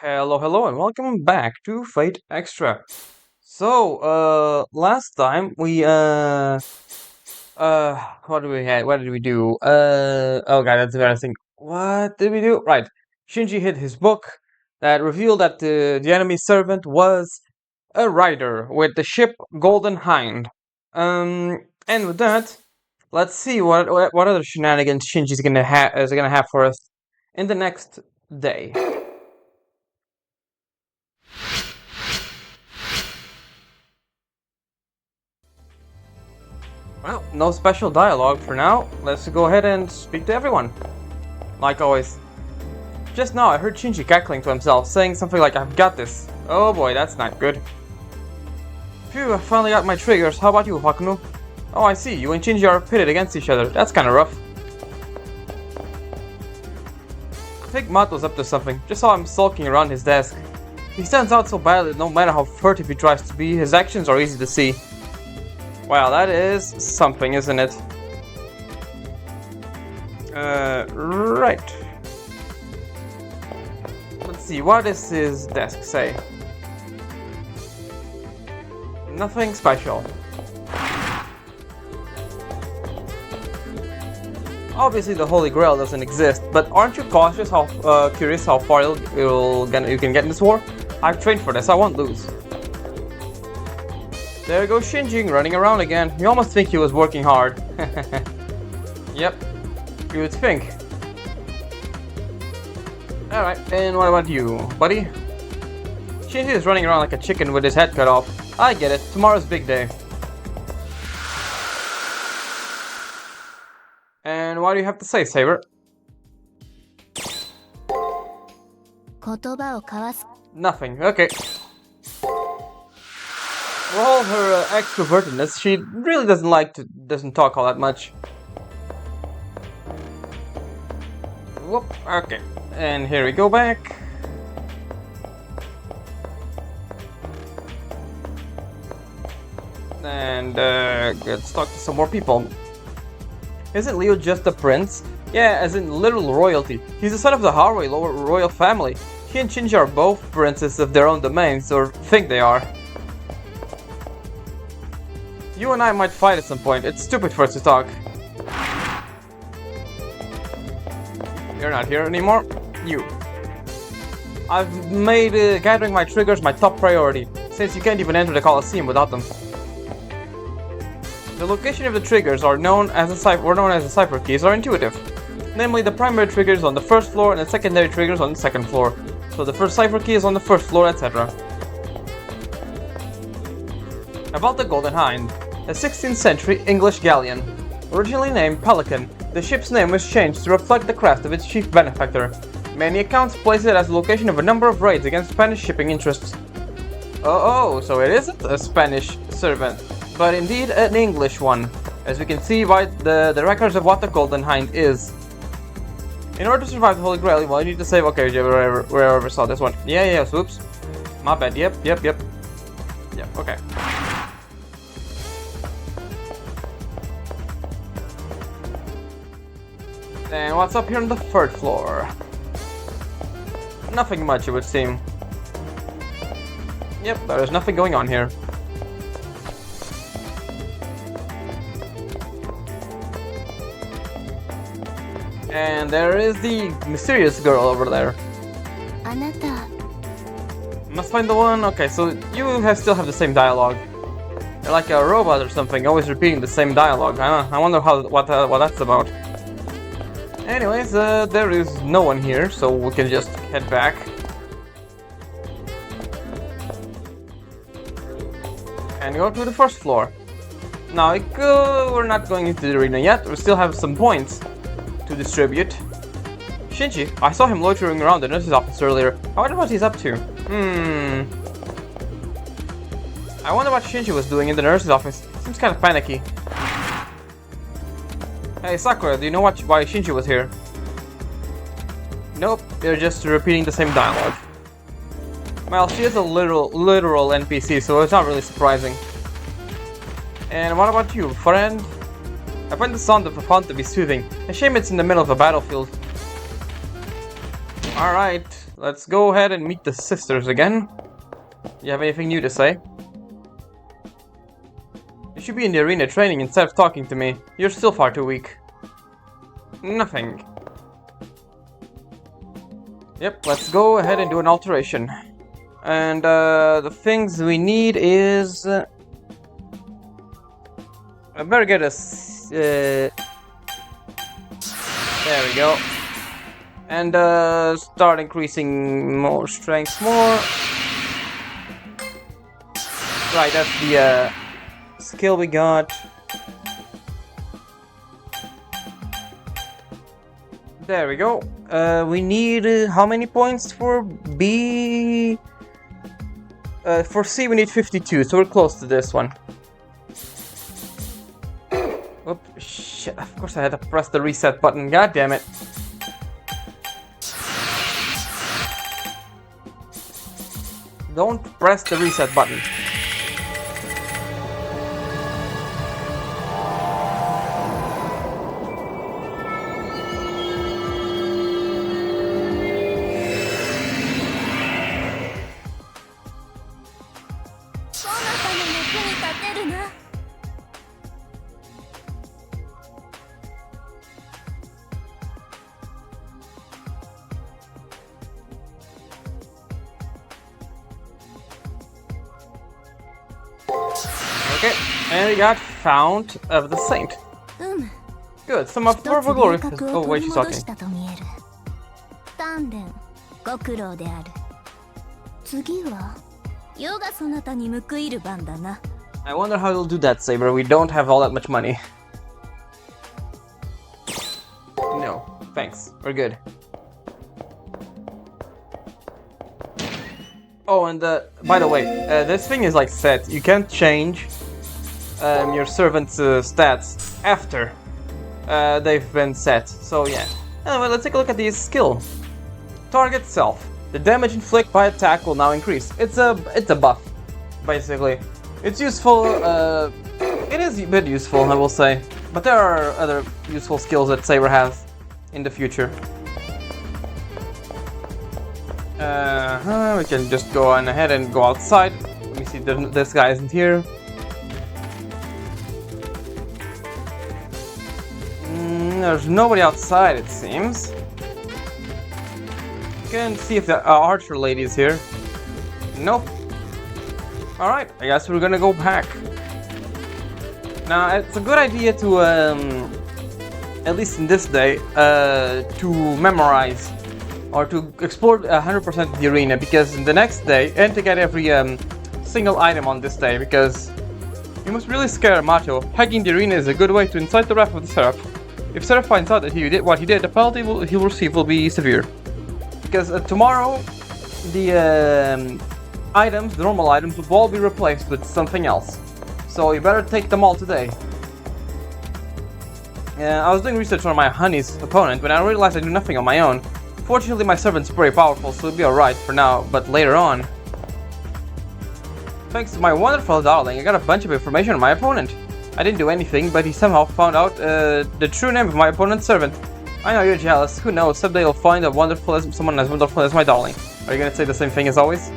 Hello, hello, and welcome back to Fate Extra. Last time what did we had? What did we do? Oh god, that's embarrassing. What did we do? Right, Shinji hid his book that revealed that the enemy servant was a rider with the ship Golden Hind. And with that, let's see what other shenanigans Shinji's gonna have for us in the next day. Well, no special dialogue for now. Let's go ahead and speak to everyone. Like always. Just now I heard Shinji cackling to himself, saying something like, "I've got this." Oh boy, that's not good. Phew, I finally got my triggers. How about you, Hakunu? Oh, I see. You and Shinji are pitted against each other. That's kinda rough. I think Mato's up to something. Just saw him sulking around his desk. He stands out so badly that no matter how furtive he tries to be, his actions are easy to see. Wow, that is something, isn't it? Right. Let's see, what does his desk say? Nothing special. Obviously the Holy Grail doesn't exist, but aren't you curious how far you can get in this war? I've trained for this, I won't lose. There goes Shinji running around again. You almost think he was working hard. Yep, you would think. Alright, and what about you, buddy? Shinji is running around like a chicken with his head cut off. I get it, tomorrow's big day. And what do you have to say, Saber? Nothing, okay. For all her extrovertedness, she really doesn't talk all that much. Whoop, okay. And here we go back. And let's talk to some more people. Isn't Leo just a prince? Yeah, as in literal royalty. He's the son of the Harway royal family. He and Shinji are both princes of their own domains, or think they are. You and I might fight at some point. It's stupid for us to talk. You're not here anymore. You. I've made gathering my triggers my top priority, since you can't even enter the Colosseum without them. The location of the triggers were known as the cipher keys are intuitive. Namely, the primary trigger is on the first floor and the secondary triggers on the second floor. So the first cipher key is on the first floor, etc. About the Golden Hind, a 16th century English galleon. Originally named Pelican, the ship's name was changed to reflect the craft of its chief benefactor. Many accounts place it as the location of a number of raids against Spanish shipping interests. Oh, so it isn't a Spanish servant, but indeed an English one, as we can see by the records of what the Golden Hind is. In order to survive the Holy Grail, well, you need to save. Okay, wherever saw this one. Yeah, oops. My bad, yep, okay. And what's up here on the third floor? Nothing much, it would seem. Yep, there's nothing going on here. And there is the mysterious girl over there. Must find the one. Okay, so you still have the same dialogue. You're like a robot or something, always repeating the same dialogue. I wonder what that's about. Anyways, there is no one here, so we can just head back. And go to the first floor. Now, we're not going into the arena yet. We still have some points to distribute. Shinji, I saw him loitering around the nurse's office earlier. I wonder what he's up to. I wonder what Shinji was doing in the nurse's office. Seems kind of panicky. Hey Sakura, do you know why Shinji was here? Nope, they're just repeating the same dialogue. Well, she is a literal NPC, so it's not really surprising. And what about you, friend? I find the sound of a font to be soothing. A shame it's in the middle of a battlefield. Alright, let's go ahead and meet the sisters again. You have anything new to say? You should be in the arena training instead of talking to me. You're still far too weak. Nothing. Yep, let's go ahead and do an alteration. And the things we need is... I better get a... there we go. And start increasing more strength more. Right, that's the skill we got. There we go. We need how many points for B? For C we need 52, so we're close to this one. Oops, shit, of course I had to press the reset button, god damn it. Don't press the reset button. Okay, and we got Fount of the Saint. Good, some of purple glory. Oh, wait, she's talking. I wonder how you'll do that, Saber. We don't have all that much money. No, thanks. We're good. Oh, and by the way, this thing is like set. You can't change your servant's stats after they've been set. So yeah. Anyway, let's take a look at the skill. Target self. The damage inflicted by attack will now increase. It's a buff, basically. It's useful. It is a bit useful, I will say. But there are other useful skills that Saber has in the future. We can just go on ahead and go outside. Let me see, this guy isn't here. There's nobody outside, it seems. Can see if the archer lady is here. Nope. Alright, I guess we're gonna go back. Now, it's a good idea to, at least in this day, to memorize or to explore 100% of the arena, because in the next day, and to get every single item on this day, because you must really scare Macho. Hacking the arena is a good way to incite the wrath of the Seraph. If Seraph finds out that he did what he did, the penalty he will receive will be severe. Because tomorrow, the items, the normal items, will all be replaced with something else. So you better take them all today. I was doing research on my honey's opponent when I realized I do nothing on my own. Fortunately, my servant's pretty powerful, so it'll be alright for now, but later on... Thanks to my wonderful darling, I got a bunch of information on my opponent. I didn't do anything, but he somehow found out the true name of my opponent's servant. I know you're jealous, who knows, someday you'll find someone as wonderful as my darling. Are you gonna say the same thing as always?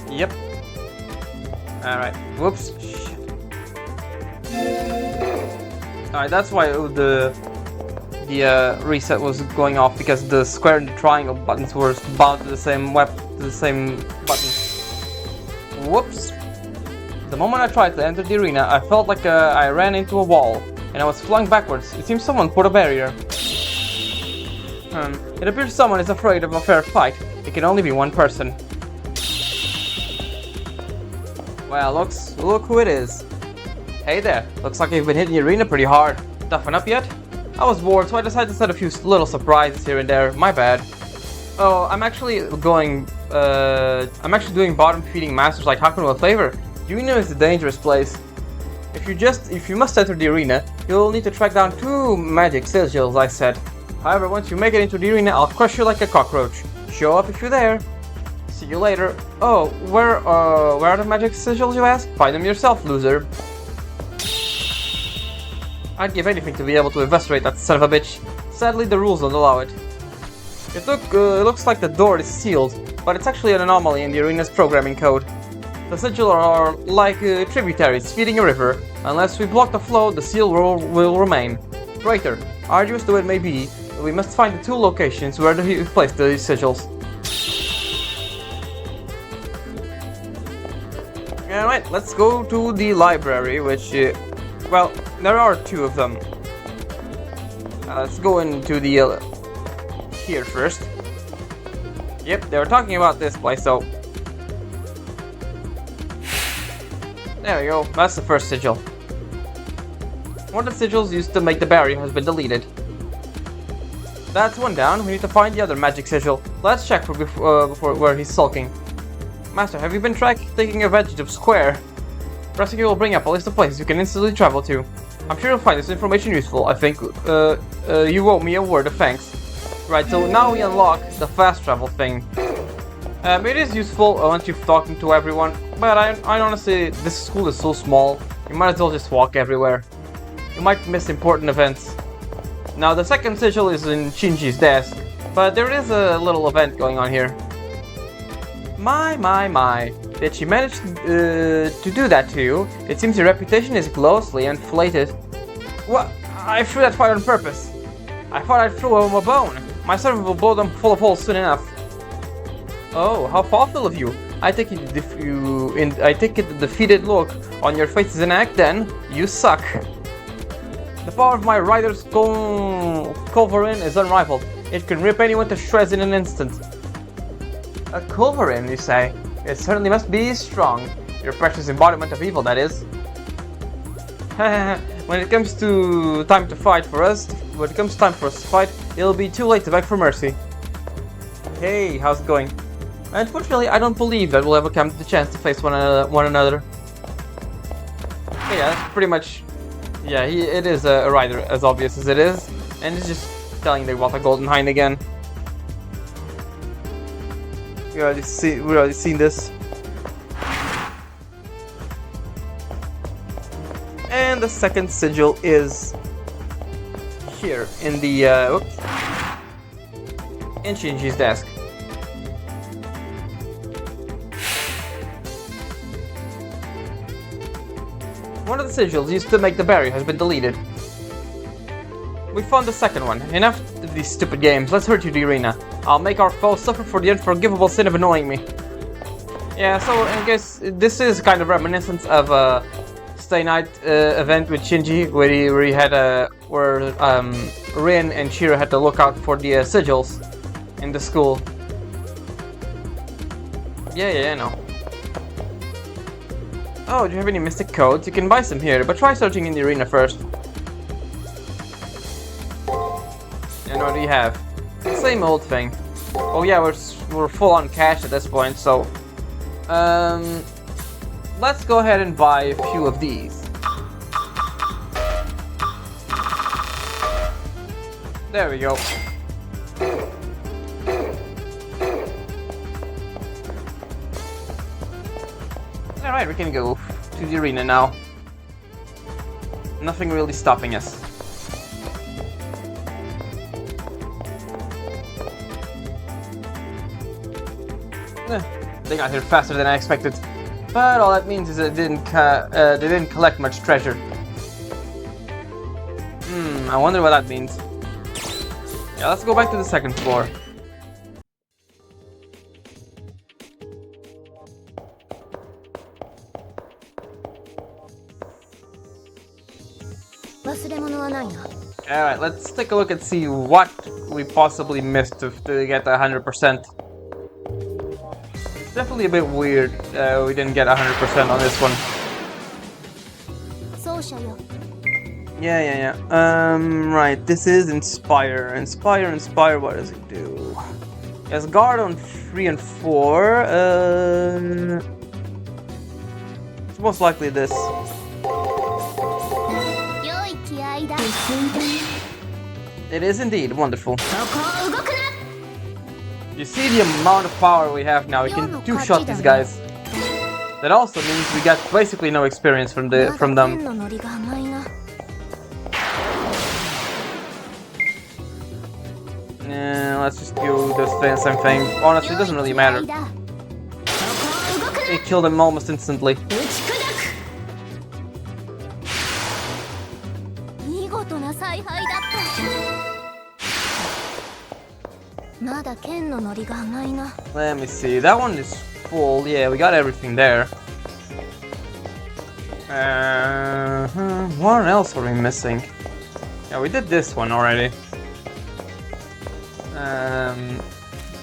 Yep. Alright, whoops. Shit. Alright, that's why the reset was going off, because the square and the triangle buttons were bound to the same button. Whoops. The moment I tried to enter the arena, I felt like I ran into a wall, and I was flung backwards. It seems someone put a barrier. It appears someone is afraid of a fair fight. It can only be one person. Well, look who it is. Hey there, looks like you've been hitting the arena pretty hard. Toughen up yet? I was bored, so I decided to set a few little surprises here and there. My bad. Oh, I'm actually doing bottom feeding masters like Hakuna with flavor. The arena is a dangerous place. If you must enter the arena, you'll need to track down 2 magic sigils, I said. However, once you make it into the arena, I'll crush you like a cockroach. Show up if you're there. See you later. Oh, where are the magic sigils, you ask? Find them yourself, loser. I'd give anything to be able to investigate that son of a bitch. Sadly, the rules don't allow it. It looks like the door is sealed, but it's actually an anomaly in the arena's programming code. The sigil are like tributaries feeding a river. Unless we block the flow, the seal will remain. Traitor, arduous though it may be, we must find the two locations where he placed the sigils. Alright, let's go to the library, which, well, there are two of them. Let's go into the, here first. Yep, they were talking about this place, so... There we go, that's the first sigil. One of the sigils used to make the barrier has been deleted. That's one down, we need to find the other magic sigil. Let's check for before where he's sulking. Master, have you been taking advantage of Square? Pressing it will bring up a list of places you can instantly travel to. I'm sure you'll find this information useful. I think you owe me a word of thanks. Right, so now we unlock the fast travel thing. It is useful once you've talked to everyone, but I honestly, this school is so small, you might as well just walk everywhere. You might miss important events. Now the second sigil is in Shinji's desk, but there is a little event going on here. My. Did she manage to do that to you? It seems your reputation is grossly inflated. What? I threw that fight on purpose. I thought I'd throw him a bone. My servant will blow them full of holes soon enough. Oh, how thoughtful of you. I take it the defeated look on your face is an act, then you suck. The power of my rider's culverin is unrivaled. It can rip anyone to shreds in an instant. A culverin, you say? It certainly must be strong. Your precious embodiment of evil, that is. When it comes to time to fight for us, to fight, it'll be too late to beg for mercy. Hey, how's it going? Unfortunately, I don't believe that we'll ever come to the chance to face one another. But yeah, that's pretty much... Yeah, it is a rider, as obvious as it is. And he's just telling you about the Golden Hind again. We already seen this. And the second sigil is here in the in Shinji's desk. One of the sigils used to make the barrier has been deleted. We found the second one. Enough of these stupid games. Let's hurt you the arena. I'll make our foes suffer for the unforgivable sin of annoying me. Yeah, so I guess this is kind of reminiscent of a Stay Night event with Shinji, where he had where Rin and Shiro had to look out for the sigils in the school. Yeah, I know. Oh, do you have any mystic codes? You can buy some here, but try searching in the arena first. And what do you have? Same old thing. Oh yeah, we're full on cash at this point, so let's go ahead and buy a few of these. There we go. Alright, we can go to the arena now. Nothing really stopping us. They got here faster than I expected. But all that means is that they didn't collect much treasure. I wonder what that means. Yeah, let's go back to the second floor. Alright, let's take a look and see what we possibly missed to get 100%. It's definitely a bit weird we didn't get 100% on this one. Yeah. Right, this is Inspire. Inspire, what does it do? It has guard on 3 and 4. It's most likely this. It is indeed wonderful. You see the amount of power we have now. We can two-shot these guys. That also means we got basically no experience from them. Let's just do the same thing. Honestly, it doesn't really matter. It killed him almost instantly. Let me see, that one is full. Yeah, we got everything there. What else are we missing? Yeah, we did this one already.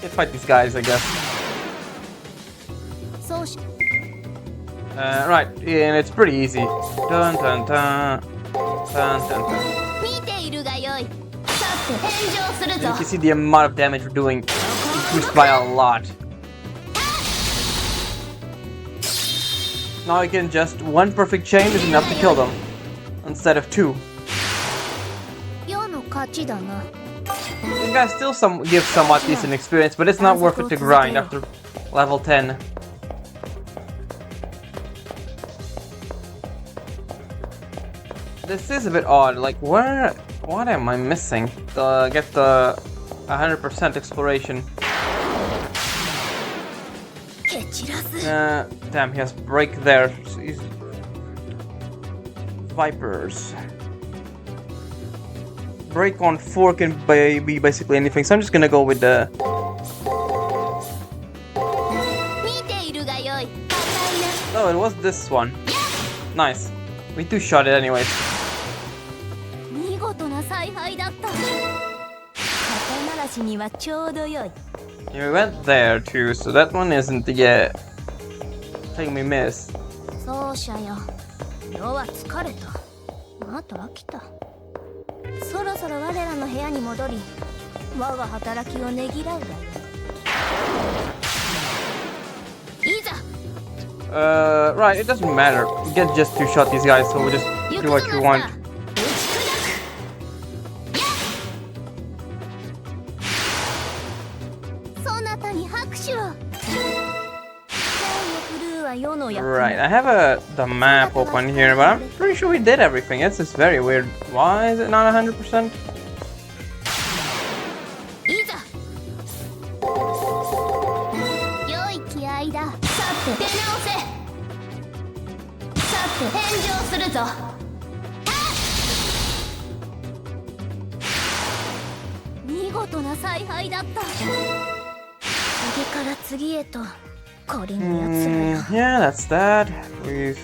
Let's fight these guys, I guess. Right, and it's pretty easy. Dun dun dun. Dun dun dun. You can see the amount of damage we're doing increased by a lot. Now I can just one perfect chain is enough to kill them instead of two. These guys still give somewhat decent experience, but it's not worth it to grind after level 10. This is a bit odd, like what am I missing to get the 100% exploration? Damn, he has break there. Jeez. Vipers. Break on 4 can be basically anything, so I'm just gonna go with the... Oh, it was this one. Nice. We two-shot it anyways. Yeah, we went there too, so that one isn't the thing we missed. Right, it doesn't matter. We get just two-shot these guys, so we just do what you want. Right, I have the map open here, but I'm pretty sure we did everything. This is very weird. Why is it not 100%? Yeah, that's that. We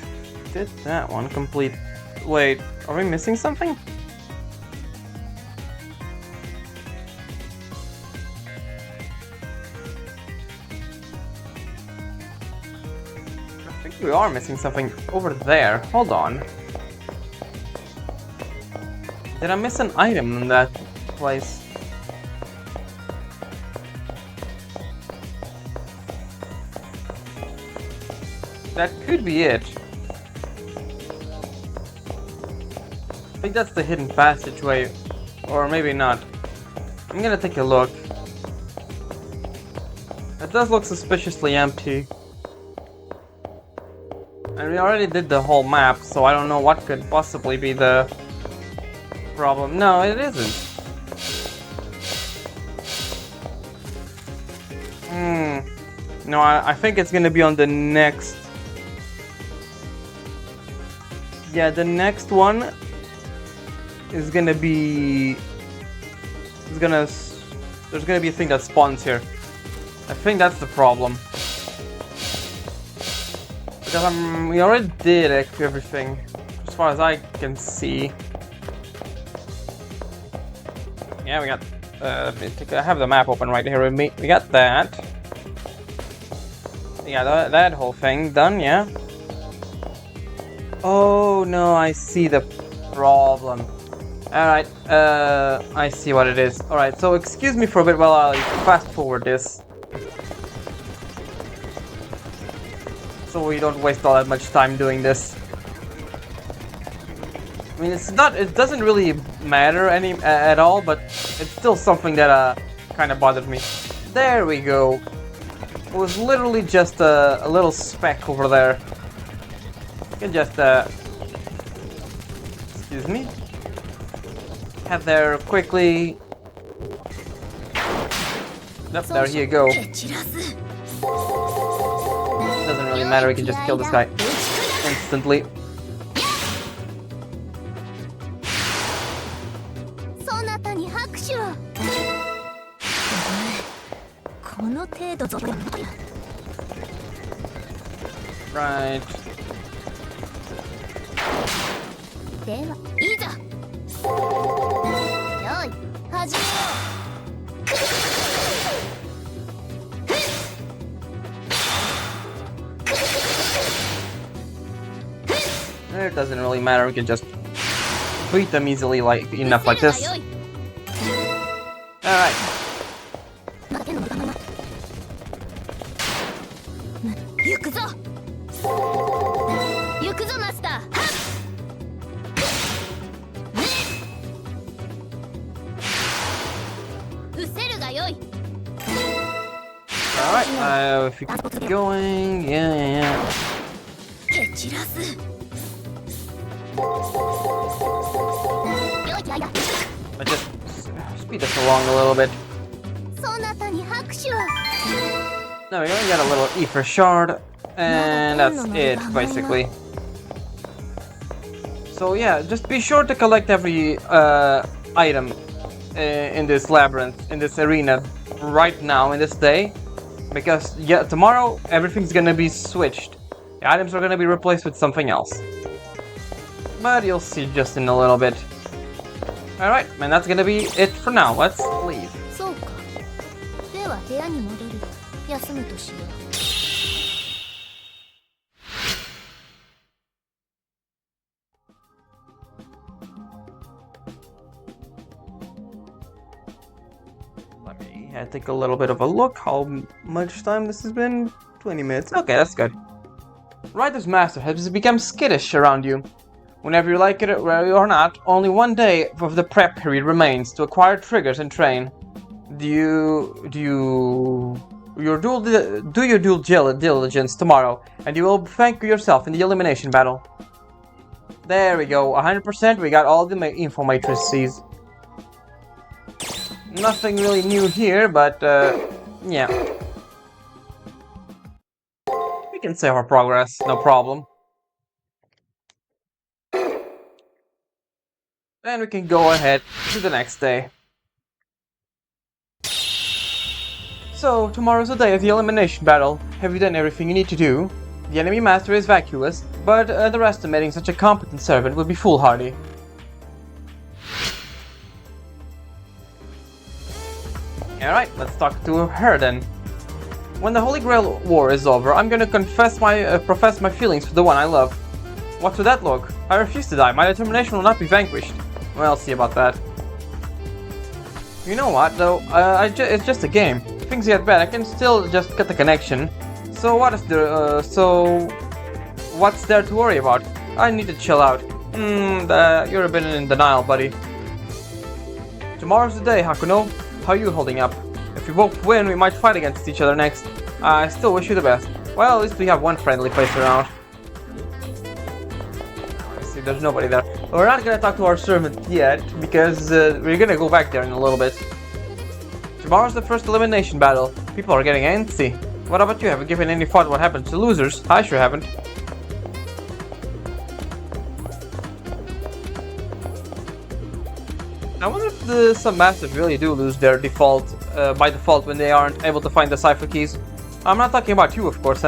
did that one complete. Wait, are we missing something? I think we are missing something over there. Hold on. Did I miss an item in that place? That could be it. I think that's the hidden passageway, or maybe not. I'm gonna take a look. It does look suspiciously empty. And we already did the whole map, so I don't know what could possibly be the problem. No, it isn't. No, I think it's gonna be on the next... Yeah, the next one is gonna be... There's gonna be a thing that spawns here. I think that's the problem. Because we already did everything, as far as I can see. Yeah, we got... I have the map open right here with me. We got that. Yeah, that whole thing done, yeah. Oh no, I see the problem. Alright, I see what it is. Alright, so excuse me for a bit while I fast forward this. So we don't waste all that much time doing this. I mean, it doesn't really matter at all, but it's still something that kind of bothered me. There we go. It was literally just a little speck over there. You can just, excuse me, head there quickly. Yep, there you go. Doesn't really matter, we can just kill this guy instantly. Right. It doesn't really matter, we can just beat them easily, like enough like this. Alright. Alright, if you keep going, yeah. But just speed this along a little bit. No, we only got a little E for shard, and that's it, basically. So yeah, just be sure to collect every item in this labyrinth, in this arena, right now, in this day. Because, yeah, tomorrow, everything's gonna be switched. The items are gonna be replaced with something else. But you'll see just in a little bit. Alright, and that's gonna be it for now. Let's leave. Let me take a little bit of a look. How much time this has been? 20 minutes. Okay, that's good. Ryder's master has become skittish around you. Whenever you like it or not, only one day of the prep period remains to acquire triggers and train. Do your due diligence tomorrow, and you will thank yourself in the elimination battle. There we go, 100%. We got all the info matrices. Nothing really new here, but yeah. We can save our progress, no problem. And we can go ahead to the next day. So, tomorrow's the day of the elimination battle. Have you done everything you need to do? The enemy master is vacuous, but underestimating such a competent servant would be foolhardy. Alright, let's talk to her then. When the Holy Grail War is over, I'm gonna profess my feelings for the one I love. What's with that look? I refuse to die. My determination will not be vanquished. Well, I'll see about that. You know what, though? It's just a game. If things get bad, I can still just cut the connection. So what is there? What's there to worry about? I need to chill out. You're a bit in denial, buddy. Tomorrow's the day, Hakuno. How are you holding up? If we both win, we might fight against each other next. I still wish you the best. Well, at least we have one friendly face around. I see, there's nobody there. We're not gonna talk to our servant yet, because we're gonna go back there in a little bit. Tomorrow's the first elimination battle. People are getting antsy. What about you? Have you given any thought what happens to losers? I sure haven't. I wonder if some masters really do lose their default by default when they aren't able to find the cipher keys. I'm not talking about you, of course.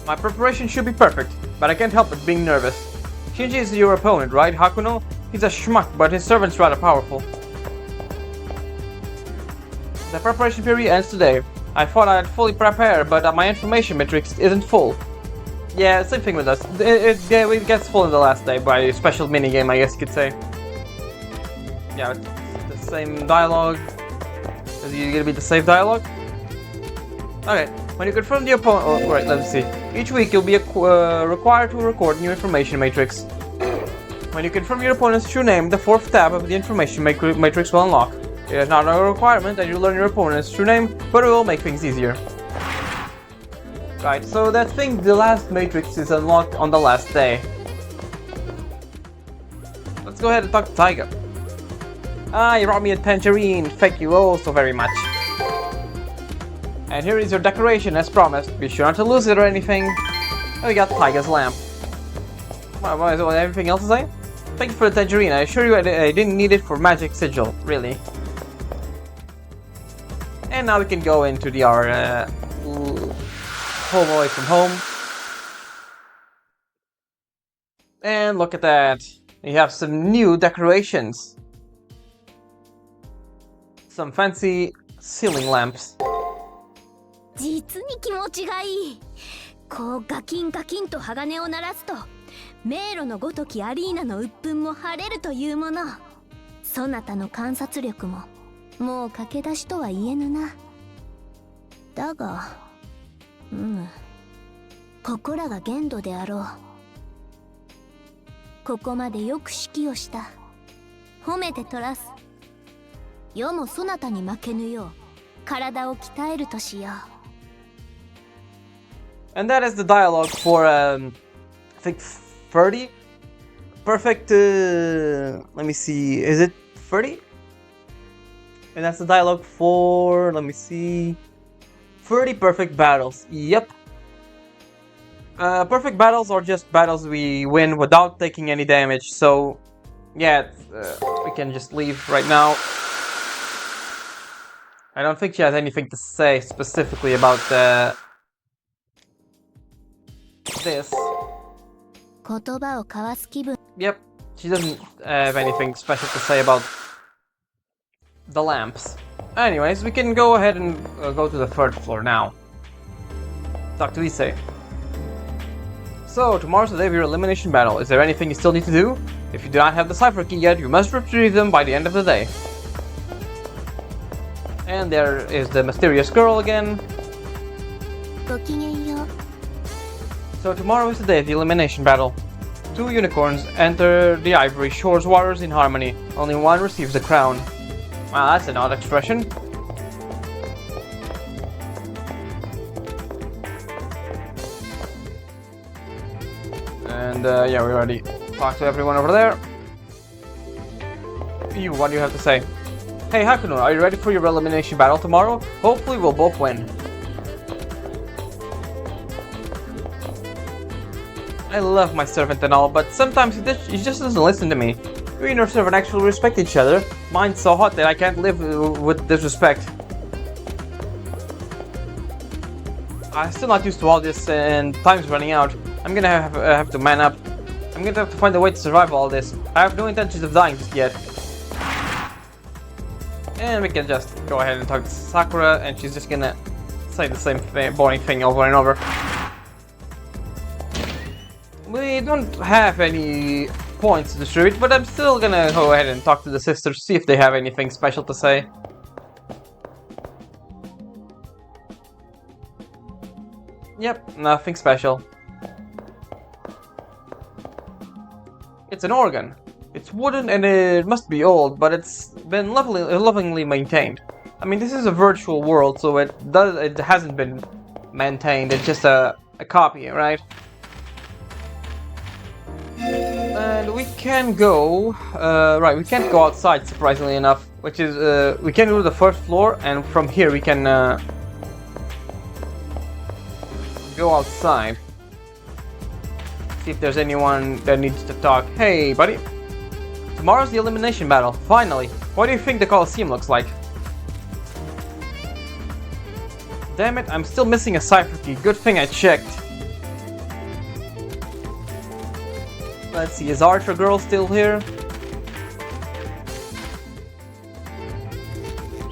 My preparation should be perfect, but I can't help but being nervous. Shinji is your opponent, right, Hakuno? He's a schmuck, but his servant's rather powerful. The preparation period ends today. I thought I had fully prepared, but my information matrix isn't full. Yeah, same thing with us. It gets full in the last day by a special minigame, I guess you could say. Yeah, it's the same dialogue. Is it gonna be the same dialogue? Okay, when you confirm the opponent... Oh, right, let's see. Each week you'll be required to record new information matrix. When you confirm your opponent's true name, the 4th tab of the information matrix will unlock. It is not a requirement that you learn your opponent's true name, but it will make things easier. Right, so that thing, the last matrix, is unlocked on the last day. Let's go ahead and talk to Taiga. Ah, you brought me a tangerine. Thank you oh so very much. And here is your decoration as promised. Be sure not to lose it or anything. And we got Taiga's lamp. What is everything else to say? Thank you for the tangerine. I assure you I didn't need it for magic sigil, really. And now we can go into our home away from home. And look at that. We have some new decorations. Some fancy ceiling lamps. 実に気持ちがいい。こうガキンガキンと鋼を鳴らすと迷路のごときアリーナの鬱憤も晴れるというもの。そなたの観察力ももう駆け出しとは言えぬな。だがここらが限度であろう。ここまでよく指揮をした。褒めて取らす。世もそなたに負けぬよう体を鍛えるとしよう。And that is the dialogue for, I think 30? Perfect, let me see, is it 30? And that's the dialogue for, let me see, 30 perfect battles. Yep. Perfect battles are just battles we win without taking any damage, so yeah, we can just leave right now. I don't think she has anything to say specifically about this. Yep, she doesn't have anything special to say about the lamps. Anyways, we can go ahead and go to the third floor now. Talk to Issei. So, tomorrow's the day of your elimination battle. Is there anything you still need to do? If you do not have the cipher key yet, you must retrieve them by the end of the day. And there is the mysterious girl again. So tomorrow is the day of the elimination battle. 2 unicorns enter the Ivory Shores waters in harmony. Only one receives the crown. Wow, that's an odd expression. And yeah, we already talked to everyone over there. You, what do you have to say? Hey Hakuno, are you ready for your elimination battle tomorrow? Hopefully we'll both win. I love my servant and all, but sometimes he just doesn't listen to me. You and your servant actually respect each other. Mine's so hot that I can't live with disrespect. I'm still not used to all this and time's running out. I'm gonna have to man up. I'm gonna have to find a way to survive all this. I have no intentions of dying just yet. And we can just go ahead and talk to Sakura, and she's just gonna say the same boring thing over and over. We don't have any points to distribute, but I'm still gonna go ahead and talk to the sisters, see if they have anything special to say. Yep, nothing special. It's an organ. It's wooden and it must be old, but it's been lovingly maintained. I mean, this is a virtual world, so it hasn't been maintained. It's just a copy, right? And we can go, right, we can't go outside, surprisingly enough, which is, we can go to the first floor, and from here we can, go outside. See if there's anyone that needs to talk. Hey, buddy. Tomorrow's the elimination battle, finally. What do you think the Colosseum looks like? Damn it, I'm still missing a cipher key. Good thing I checked. Let's see, is Archer Girl still here?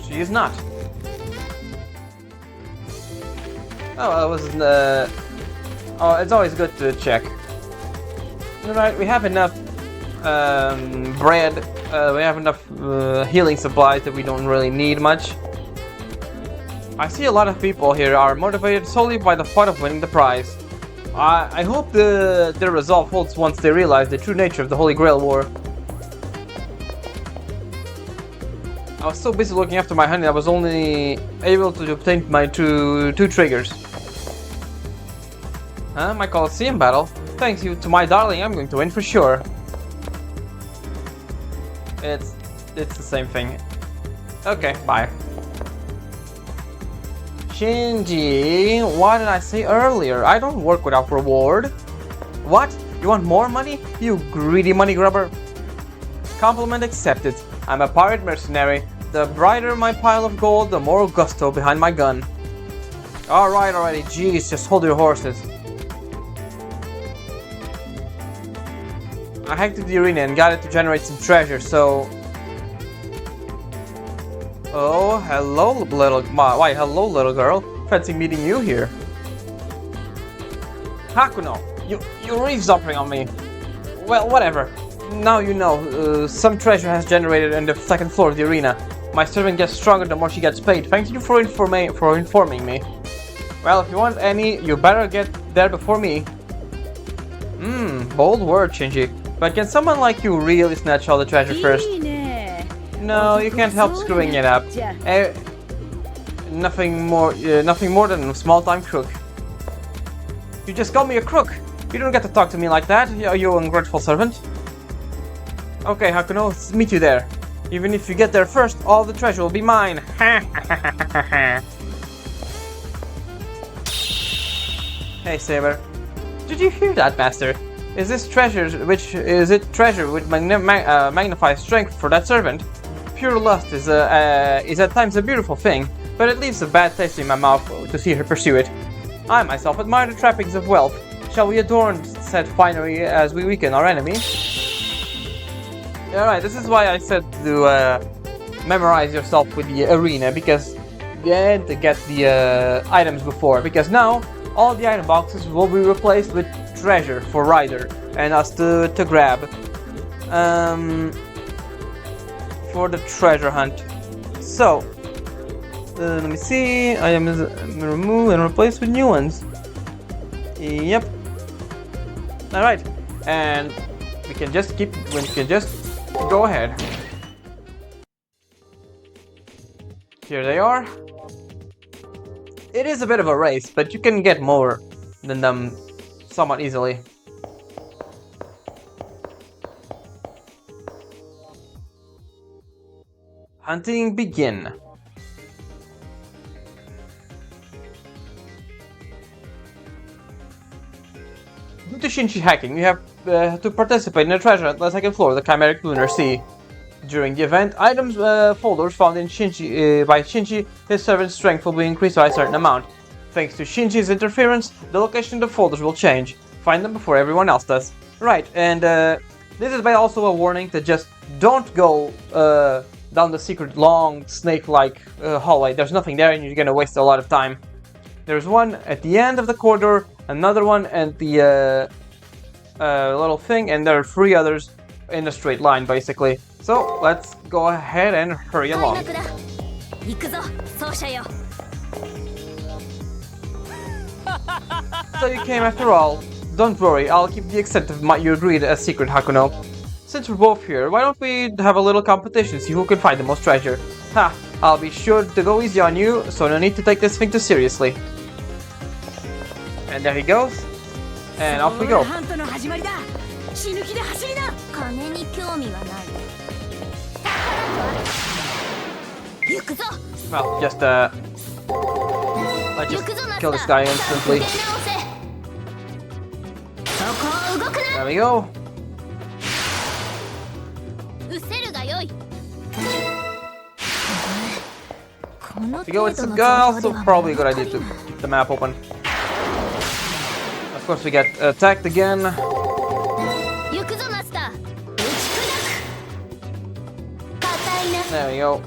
She is not. Oh, it wasn't, oh, it's always good to check. Alright, we have enough bread, we have enough healing supplies that we don't really need much. I see a lot of people here are motivated solely by the thought of winning the prize. I hope their resolve holds once they realize the true nature of the Holy Grail War. I was so busy looking after my honey I was only able to obtain my two triggers. My Colosseum battle? Thanks you to my darling, I'm going to win for sure. It's the same thing. Okay, bye. Shinji, what did I say earlier? I don't work without reward. What? You want more money? You greedy money grubber. Compliment accepted. I'm a pirate mercenary. The brighter my pile of gold, the more gusto behind my gun. Alright already, jeez, just hold your horses. I hacked the arena and got it to generate some treasure, so... Oh, hello little girl. Fancy meeting you here. Hakuno, you're eavesdropping on me. Well, whatever. Now you know, some treasure has generated on the second floor of the arena. My servant gets stronger the more she gets paid. Thank you for informing me. Well, if you want any, you better get there before me. Bold word, Shinji. But can someone like you really snatch all the treasure first? No, you can't help screwing it up. Nothing more than a small-time crook. You just called me a crook. You don't get to talk to me like that, you ungrateful servant. Okay, Hakuno, meet you there. Even if you get there first, all the treasure will be mine. Hey, Saber. Did you hear that, master? Is it treasure which magnifies strength for that servant? Pure lust is at times a beautiful thing, but it leaves a bad taste in my mouth to see her pursue it. I myself admire the trappings of wealth. Shall we adorn said finery as we weaken our enemy? Alright, this is why I said to memorize yourself with the arena, because you had to get the items before, because now all the item boxes will be replaced with treasure for Ryder and us to grab for the treasure hunt. So let me see, items removed and replaced with new ones. Yep. Alright, and we can just go ahead. Here they are. It is a bit of a race, but you can get more than them somewhat easily. Hunting begin. Due to Shinji hacking, you have to participate in a treasure hunt on the second floor of the Chimeric Lunar Sea. During the event, items folders found in by Shinji, his servant's strength will be increased by a certain amount. Thanks to Shinji's interference, the location of the folders will change. Find them before everyone else does. Right, and this is also a warning to just don't go down the secret long snake-like hallway. There's nothing there and you're gonna waste a lot of time. There's one at the end of the corridor, another one at the little thing, and there are 3 others in a straight line basically. So let's go ahead and hurry along. So you came after all. Don't worry, I'll keep the extent of your greed a secret, Hakuno. Since we're both here, why don't we have a little competition, see who can find the most treasure? Ha! I'll be sure to go easy on you, so no need to take this thing too seriously. And there he goes. And off we go. Well, just let's just kill this guy instantly. There we go. To go with some girls, so probably a good idea to keep the map open. Of course, we get attacked again. There we go.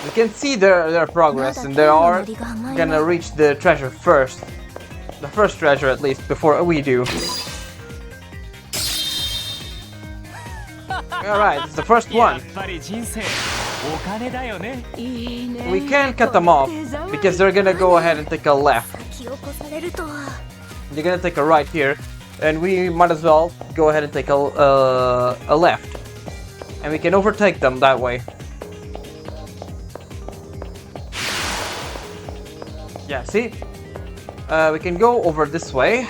We can see their progress, and they are gonna reach the treasure first. The first treasure, at least, before we do. Alright, it's the first one. We can't cut them off, because they're gonna go ahead and take a left. They're gonna take a right here, and we might as well go ahead and take a left. And we can overtake them that way. Yeah, see? We can go over this way.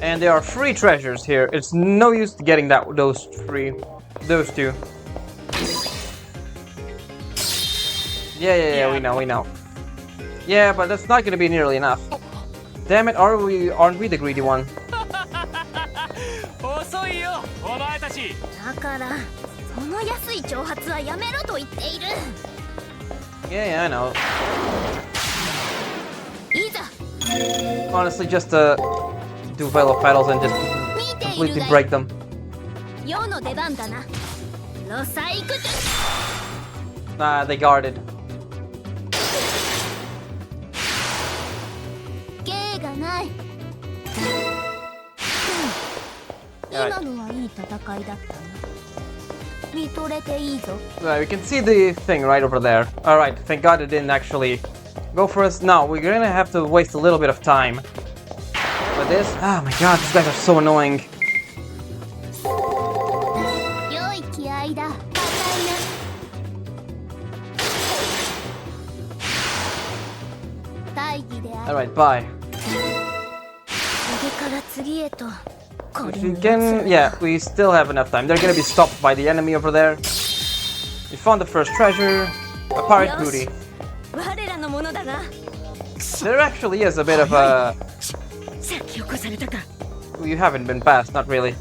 And there are 3 treasures here. It's no use getting those two. Yeah, we know. Yeah, but that's not gonna be nearly enough. Damn it, aren't we the greedy one? 遅いよお前たち。だからその安い挑発はやめろと言っている。 Yeah, I know. いざ Honestly, just do Veil of Petals and just completely break them. 世の出番だな。ロサイクト Nah, they guarded. 芸がない。今のはいい戦いだったな。見とれていいぞ。We can see the thing right over there. Alright, thank God it didn't actually go for us. Now, we're gonna have to waste a little bit of time. But this... Oh my god, these guys are so annoying. 良い気合だ。大義である。 Alright, bye. 次から次へと。 If we can... Yeah, we still have enough time. They're gonna be stopped by the enemy over there. We found the first treasure. A pirate booty. 我らのものだな。 There actually is a bit of a... 先を越されたか。 You haven't been past, not really.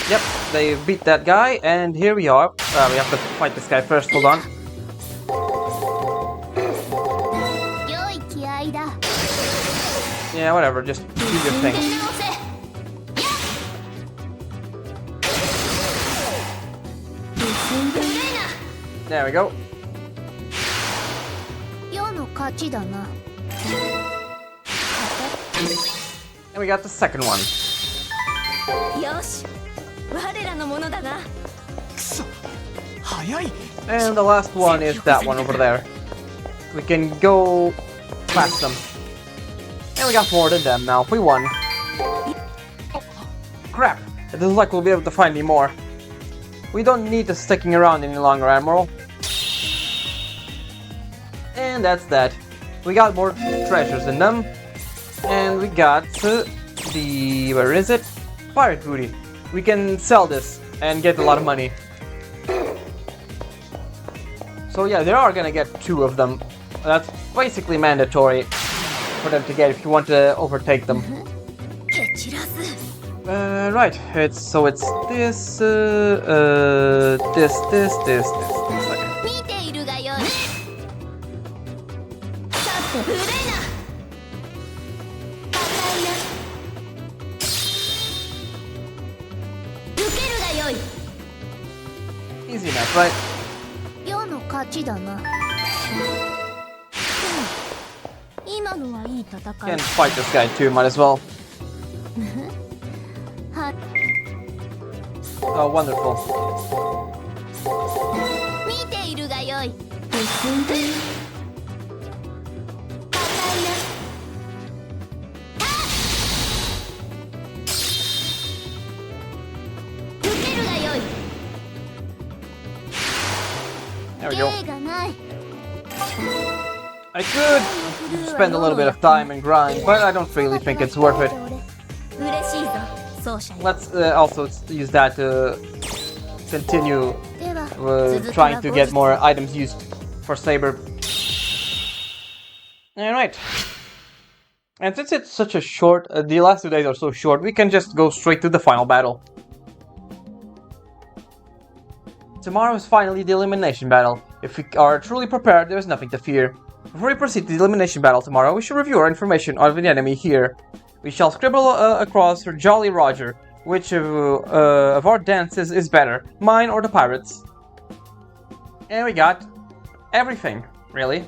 Yep, they beat that guy, and here we are. We have to fight this guy first, hold on. 良い気合だ。 Yeah, whatever, just do your thing. There we go. 世の勝ちだな。 And we got the second one. よし、我らのものだな。くそ早い。 And the last one is that one over there. We can go past them. And we got more than them now. We won. Crap. It doesn't look like we'll be able to find any more. We don't need to sticking around any longer, Admiral. And that's that. We got more treasures in them. And we got the... where is it? Pirate booty. We can sell this and get a lot of money. So yeah, they are gonna get 2 of them. That's basically mandatory for them to get if you want to overtake them. Right, it's this, this. Okay. 見ているがよい。さて触れな。高いな。受けるがよい。 Easy enough, right? 世の勝ちだな。今のはいい戦い。 Can fight this guy too, might as well. は Oh, wonderful. 見ているがよい。高いな。受けるがよい。 There we go. 芸がない。 I could spend a little bit of time and grind, but I don't really think it's worth it. 嬉しいぞ、奏者よ。 Let's also use that to continue では、 trying to get more items used for Saber. Alright. And since it's such a short, the last 2 days are so short, we can just go straight to the final battle. Tomorrow is finally the elimination battle. If we are truly prepared, there is nothing to fear. Before we proceed to the elimination battle tomorrow, we should review our information on the enemy here. We shall scribble across for Jolly Roger, which of our dances is better, mine or the pirates. And we got everything, really.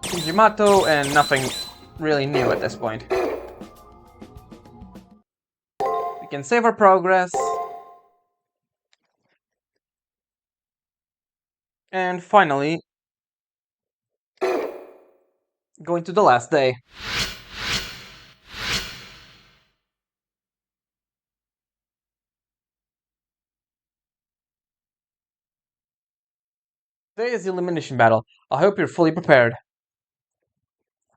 Ijimato and nothing really new at this point. We can save our progress. And finally, going to the last day. Today is the elimination battle. I hope you're fully prepared.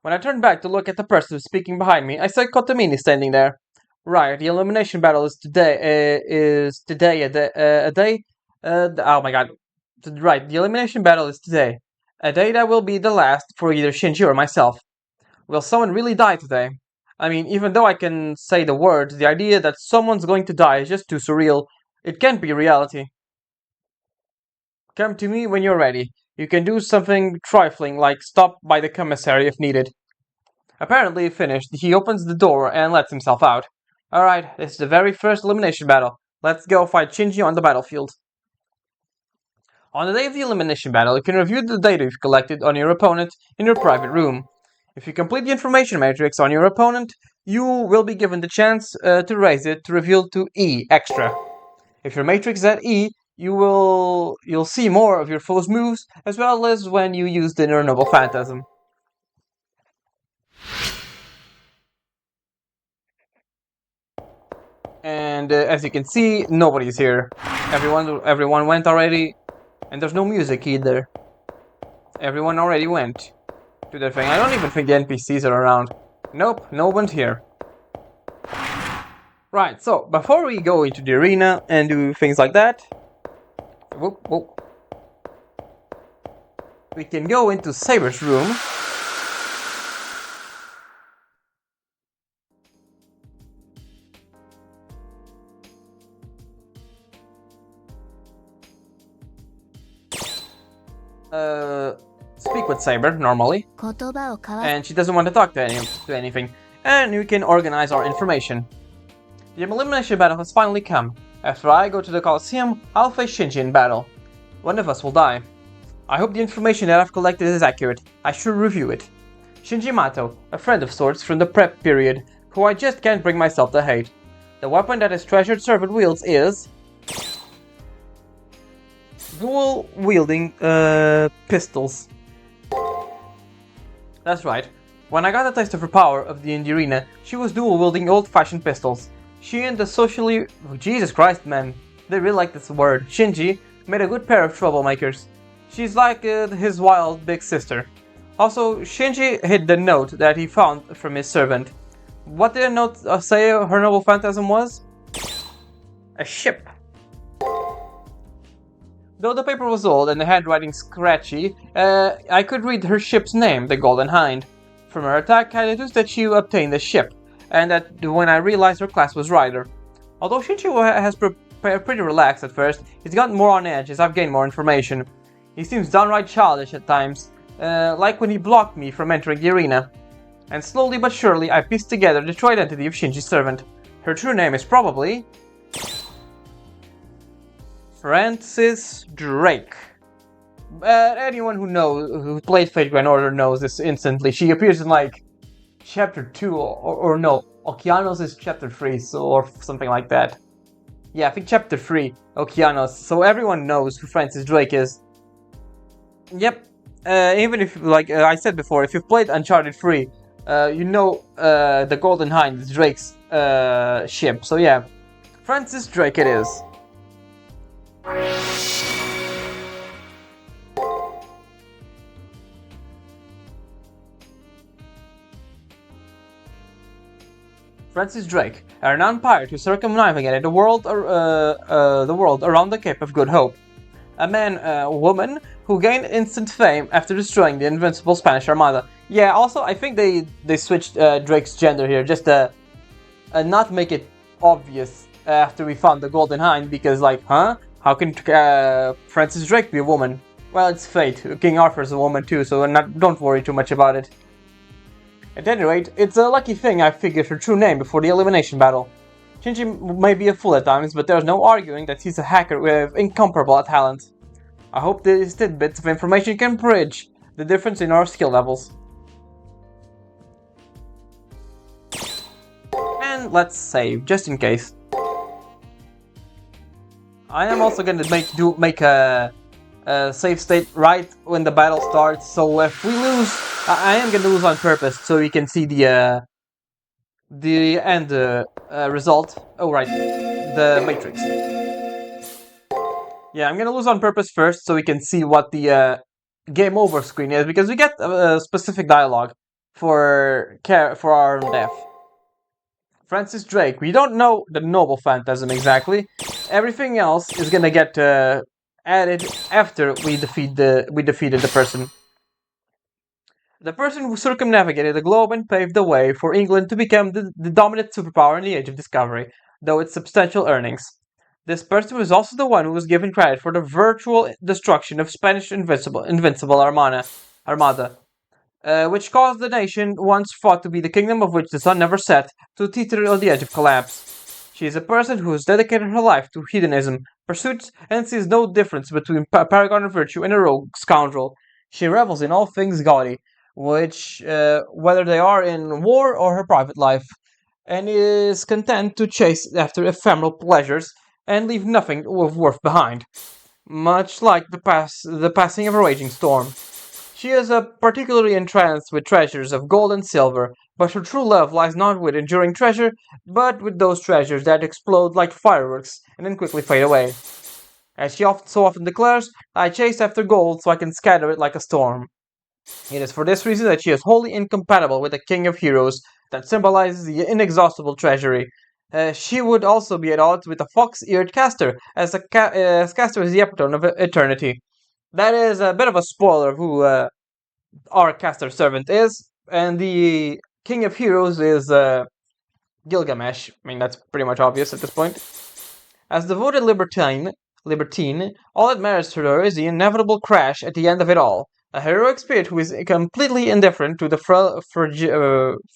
When I turned back to look at the person speaking behind me, I saw Kotomini standing there. Right, the elimination battle is today. Oh my god. Right, the elimination battle is today. A day that will be the last for either Shinji or myself. Will someone really die today? I mean, even though I can say the words, the idea that someone's going to die is just too surreal. It can't be reality. Come to me when you're ready. You can do something trifling like stop by the commissary if needed. Apparently finished, he opens the door and lets himself out. Alright, this is the very first elimination battle. Let's go fight Shinji on the battlefield. On the day of the elimination battle, you can review the data you've collected on your opponent in your private room. If you complete the information matrix on your opponent, you will be given the chance to raise it to reveal to E extra. If your matrix is at E, you'll see more of your foe's moves, as well as when you use the inner noble phantasm. And as you can see, nobody's here. Everyone went already, and there's no music either. Everyone already went to their thing. I don't even think the NPCs are around. Nope, no one's here. Right, so before we go into the arena and do things like that, we can go into Saber's room. Speak with Saber normally, and she doesn't want to talk to anything, and we can organize our information. The elimination battle has finally come. After I go to the Colosseum, I'll face Shinji in battle. One of us will die. I hope the information that I've collected is accurate. I should review it. Shinji Mato, a friend of sorts from the prep period, who I just can't bring myself to hate. The weapon that his treasured servant wields is dual-wielding pistols. That's right. When I got a taste of her power in the arena, she was dual-wielding old-fashioned pistols. She and the socially... Jesus Christ, man. They really like this word. Shinji made a good pair of troublemakers. She's like his wild big sister. Also, Shinji hid the note that he found from his servant. What did the note say her noble phantasm was? A ship. Though the paper was old and the handwriting scratchy, I could read her ship's name, the Golden Hind. From her attack, I deduced that she obtained the ship, and that when I realized her class was Rider. Although Shinji has pretty relaxed at first, he's gotten more on edge as I've gained more information. He seems downright childish at times, like when he blocked me from entering the arena. And slowly but surely, I pieced together the true identity of Shinji's servant. Her true name is probably... Francis Drake. Anyone who played Fate Grand Order knows this instantly. She appears in like chapter 2 or no, Okeanos is chapter 3 or something like that. Yeah, I think chapter 3, Okeanos. So everyone knows who Francis Drake is. Yep. Even if, like I said before, if you've played Uncharted 3, you know the Golden Hind is Drake's ship. So yeah, Francis Drake it is. Francis Drake, a renowned pirate who circumnavigated the world around the Cape of Good Hope. A woman who gained instant fame after destroying the invincible Spanish Armada. Yeah, also I think they switched Drake's gender here just to not make it obvious after we found the Golden Hind, because like, huh? How can Francis Drake be a woman? Well, it's fate. King Arthur's a woman too, so don't worry too much about it. At any rate, it's a lucky thing I figured her true name before the elimination battle. Shinji may be a fool at times, but there's no arguing that he's a hacker with incomparable talent. I hope these tidbits of information can bridge the difference in our skill levels. And let's save, just in case. I am also going to make a save state right when the battle starts, so if we lose, I am going to lose on purpose so you can see the end result. Oh right, the matrix. Yeah, I'm going to lose on purpose first so we can see what the game over screen is, because we get a specific dialogue. for our death. Francis Drake. We don't know the noble phantasm exactly. Everything else is gonna get added after we defeated the person. The person who circumnavigated the globe and paved the way for England to become the dominant superpower in the Age of Discovery, though its substantial earnings. This person was also the one who was given credit for the virtual destruction of Spanish Invincible Armada, which caused the nation once thought to be the kingdom of which the sun never set to teeter on the edge of collapse. She is a person who has dedicated her life to hedonism, pursuits, and sees no difference between a paragon of virtue and a rogue scoundrel. She revels in all things gaudy, which, whether they are in war or her private life, and is content to chase after ephemeral pleasures and leave nothing of worth behind, much like the passing of a raging storm. She is particularly entranced with treasures of gold and silver, but her true love lies not with enduring treasure, but with those treasures that explode like fireworks and then quickly fade away. As she so often declares, I chase after gold so I can scatter it like a storm. It is for this reason that she is wholly incompatible with the King of Heroes that symbolizes the inexhaustible treasury. She would also be at odds with the fox-eared caster, as caster is the epitome of eternity. That is a bit of a spoiler of who our caster servant is, and the King of Heroes is Gilgamesh. I mean, that's pretty much obvious at this point. As devoted libertine, all that matters to her is the inevitable crash at the end of it all. A heroic spirit who is completely indifferent to the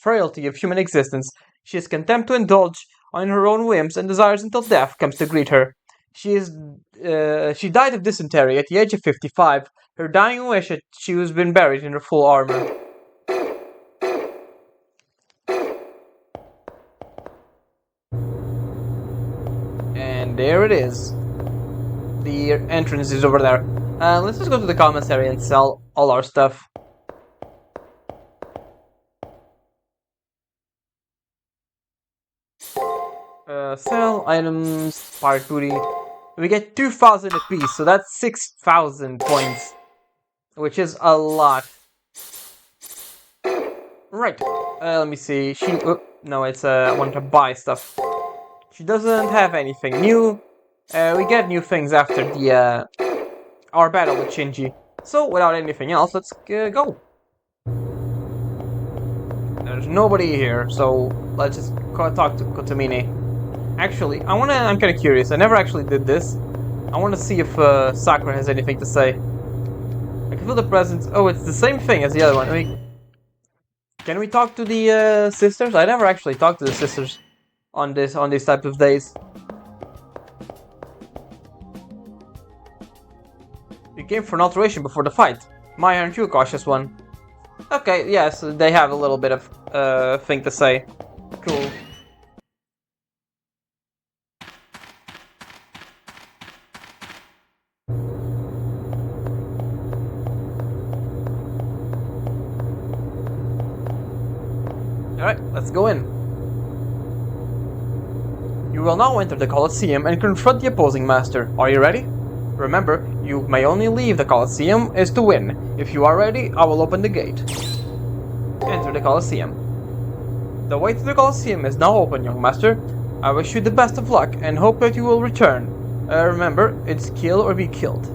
frailty of human existence. She is content to indulge on her own whims and desires until death comes to greet her. She died of dysentery at the age of 55. Her dying wish that she was been buried in her full armor. And there it is. The entrance is over there. Let's just go to the commissary and sell all our stuff. Sell items, pirate booty. We get 2,000 apiece, so that's 6,000 points, which is a lot. Right. Let me see. No, it's I want to buy stuff. She doesn't have anything new. We get new things after the our battle with Shinji. So without anything else, let's go. There's nobody here, so let's just talk to Kotomine. Actually, I'm kind of curious. I never actually did this. I want to see if Sakura has anything to say. I can feel the presence. Oh, it's the same thing as the other one. I mean, can we talk to the sisters? I never actually talked to the sisters on these type of days. You came for an alteration before the fight. My, aren't you a cautious one? Okay, yes, they have a little bit of thing to say. Cool. Alright, let's go in. You will now enter the Colosseum and confront the opposing master. Are you ready? Remember, you may only leave the Colosseum is to win. If you are ready, I will open the gate. Enter the Colosseum. The way to the Colosseum is now open, young master. I wish you the best of luck and hope that you will return. Remember, it's kill or be killed.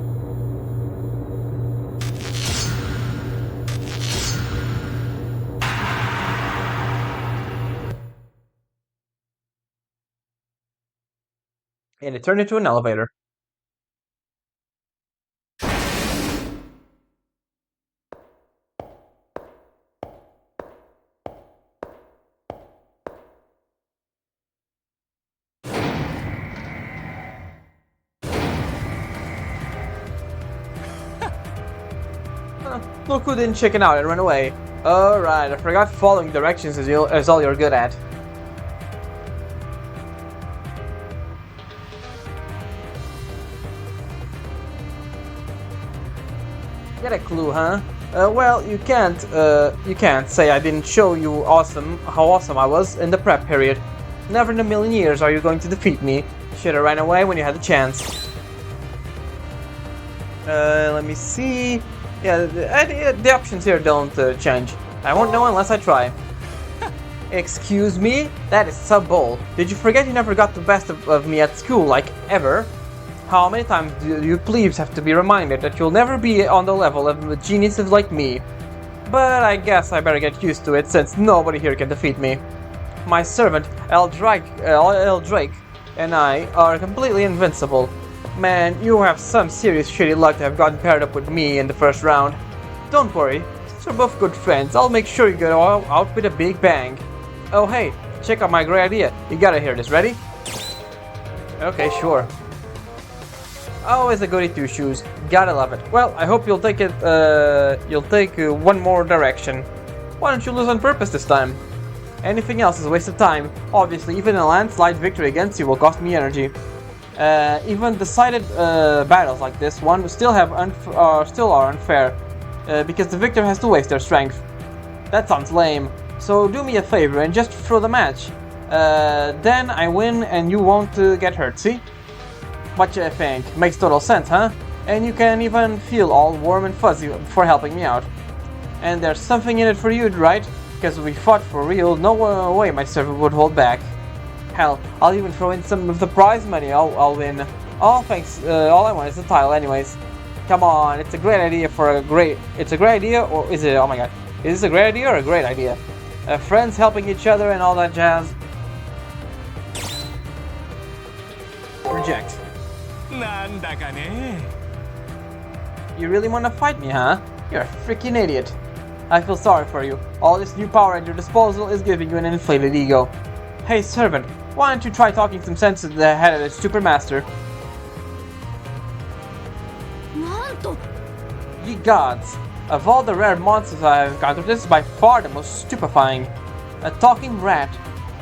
And it turned into an elevator. Look who didn't chicken out and run away. Alright, I forgot following directions is all you're good at. Get a clue, huh? Well, you can't say I didn't show you how awesome I was in the prep period. Never in a million years are you going to defeat me. Should've ran away when you had the chance. Let me see. Yeah, the options here don't change. I won't know unless I try. Excuse me? That is so bold. Did you forget you never got the best of me at school, like, ever? How many times do you plebes have to be reminded that you'll never be on the level of geniuses like me? But I guess I better get used to it since nobody here can defeat me. My servant, L. Drake, and I are completely invincible. Man, you have some serious shitty luck to have gotten paired up with me in the first round. Don't worry, since we're both good friends, I'll make sure you go out with a big bang. Oh hey, check out my great idea. You gotta hear this, ready? Okay, sure. Always a goody two-shoes. Gotta love it. Well, I hope you'll take it, one more direction. Why don't you lose on purpose this time? Anything else is a waste of time. Obviously, even a landslide victory against you will cost me energy. Even decided battles like this one still are unfair, because the victor has to waste their strength. That sounds lame. So do me a favor and just throw the match. Then I win and you won't get hurt, see? What you think? Makes total sense, huh? And you can even feel all warm and fuzzy for helping me out. And there's something in it for you, right? Because we fought for real, no way my servant would hold back. Hell, I'll even throw in some of the prize money I'll win. Oh, thanks. All I want is the title anyways. Come on, it's a great idea It's a great idea, or is it? Oh my god. Is this a great idea or a great idea? Friends helping each other and all that jazz. Reject. You really want to fight me, huh? You're a freaking idiot. I feel sorry for you. All this new power at your disposal is giving you an inflated ego. Hey, servant, why don't you try talking some sense to the head of the super master? Ye gods! Of all the rare monsters I have encountered, this is by far the most stupefying. A talking rat.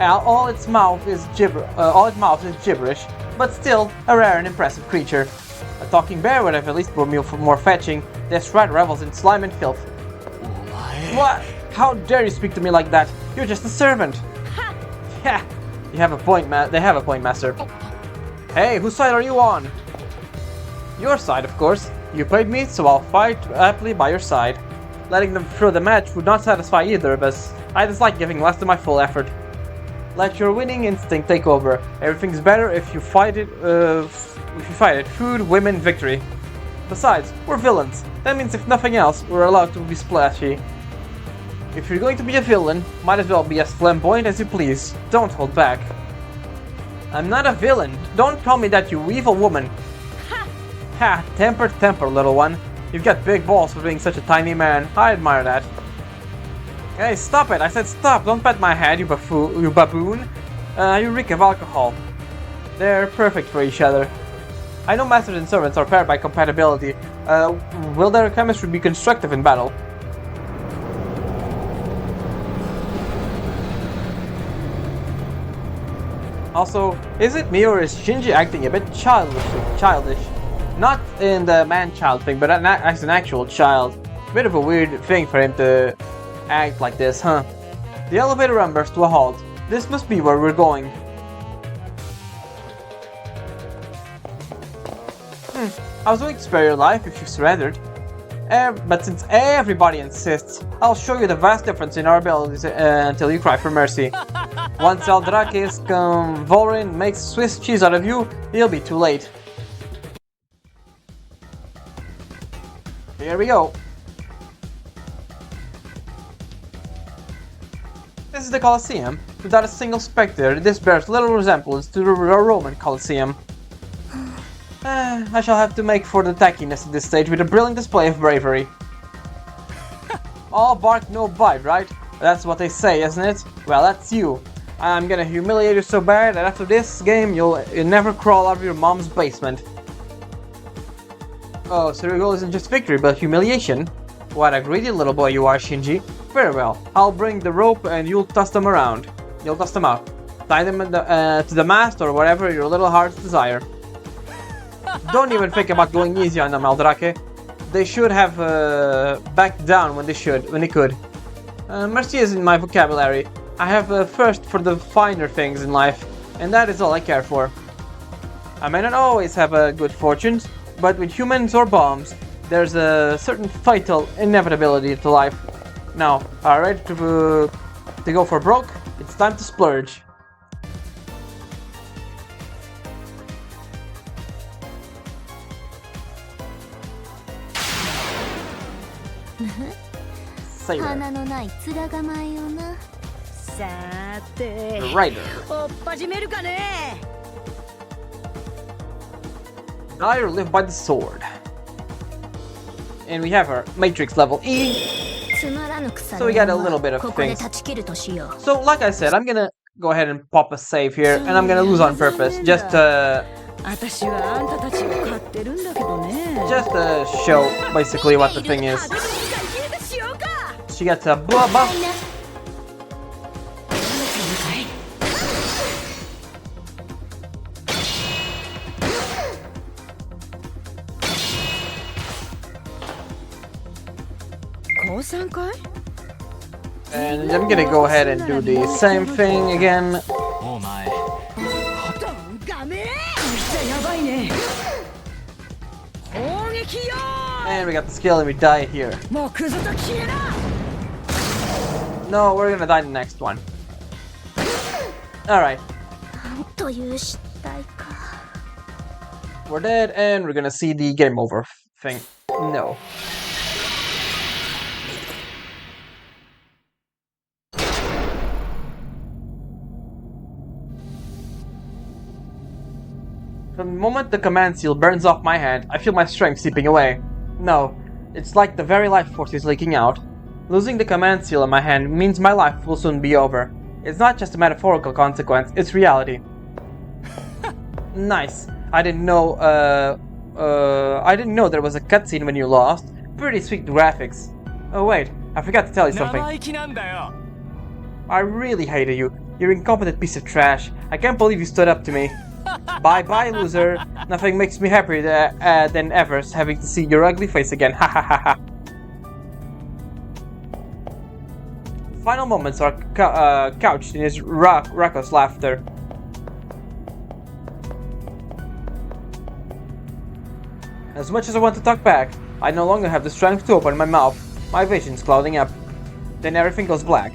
All its mouth is gibberish, but still a rare and impressive creature. A talking bear would have at least been more fetching. This rat revels in slime and filth. What? How dare you speak to me like that? You're just a servant. Yeah, you have a point, They have a point, master. Hey, whose side are you on? Your side, of course. You played me, so I'll fight happily by your side. Letting them through the match would not satisfy either of us. I dislike giving less than my full effort. Let your winning instinct take over. Everything's better if you fight it. Food, women, victory. Besides, we're villains. That means if nothing else, we're allowed to be splashy. If you're going to be a villain, might as well be as flamboyant as you please. Don't hold back. I'm not a villain. Don't call me that, you evil woman. Ha! Temper, little one. You've got big balls for being such a tiny man. I admire that. Hey, stop it! I said stop! Don't pat my head, you baboon! You reek of alcohol. They're perfect for each other. I know masters and servants are paired by compatibility. Will their chemistry be constructive in battle? Also, is it me or is Shinji acting a bit childish? Not in the man-child thing, but as an actual child. Bit of a weird thing for him to act like this, huh? The elevator rumbers to a halt. This must be where we're going. I was going to spare your life if you surrendered. But since everybody insists, I'll show you the vast difference in our abilities until you cry for mercy. Once Eldrake's Volrin makes Swiss cheese out of you, it'll be too late. Here we go. This is the Colosseum. Without a single spectator, this bears little resemblance to the Roman Colosseum. I shall have to make for the tackiness of this stage with a brilliant display of bravery. All bark, no bite, right? That's what they say, isn't it? Well, that's you. I'm gonna humiliate you so bad that after this game, you'll never crawl out of your mom's basement. Oh, so your goal isn't just victory, but humiliation? What a greedy little boy you are, Shinji. Very well, I'll bring the rope and you'll toss them around. You'll toss them out. Tie them to the mast or whatever your little hearts desire. Don't even think about going easy on them, Eldrake. They should have backed down when they could. Mercy isn't my vocabulary. I have a thirst for the finer things in life, and that is all I care for. I may not always have good fortunes, but with humans or bombs, there's a certain fatal inevitability to life. Now, ready to go for broke? It's time to splurge. Saber. 花のない面構えよな。さーて The Rider. 追っ始めるかね。 Die or live by the sword. And we have our Matrix level E. つまらぬ草 So we got a little bit of ここで things. 断ち切るとしよう。 So, like I said, I'm gonna go ahead and pop a save here, and I'm gonna lose on purpose, just to 私はあんたたちを飼ってるんだけどね。 show basically what the thing is. She gets a blah buff. And I'm gonna go ahead and do the same thing again. お前ガメやばいね。攻撃よ。 And we got the skill and we die here. もうクズと消えな。 No, we're gonna die in the next one. Alright, という失態か。 we're dead and we're gonna see the game over thing. No. From the moment the command seal burns off my hand, I feel my strength seeping away. No, it's like the very life force is leaking out. Losing the command seal in my hand means my life will soon be over. It's not just a metaphorical consequence, it's reality. Nice. I didn't know there was a cutscene when you lost. Pretty sweet graphics. Oh wait, I forgot to tell you 生 something. 意気なんだよ I really hated you. You're an incompetent piece of trash. I can't believe you stood up to me. Bye bye, loser. Nothing makes me happier than ever having to see your ugly face again. Ha ha ha ha. Final moments are couched in his raucous laughter. As much as I want to talk back, I no longer have the strength to open my mouth. My vision's clouding up. Then everything goes black.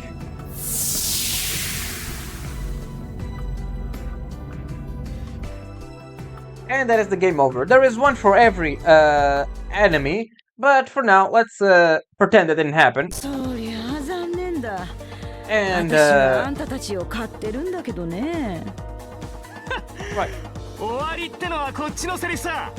And that is the game over. There is one for every enemy, but for now, let's pretend that didn't happen. そりゃあ残念だ。 And 私はあんたたちを飼ってるんだけどね。 right. 終わりってのはこっちのセリフさ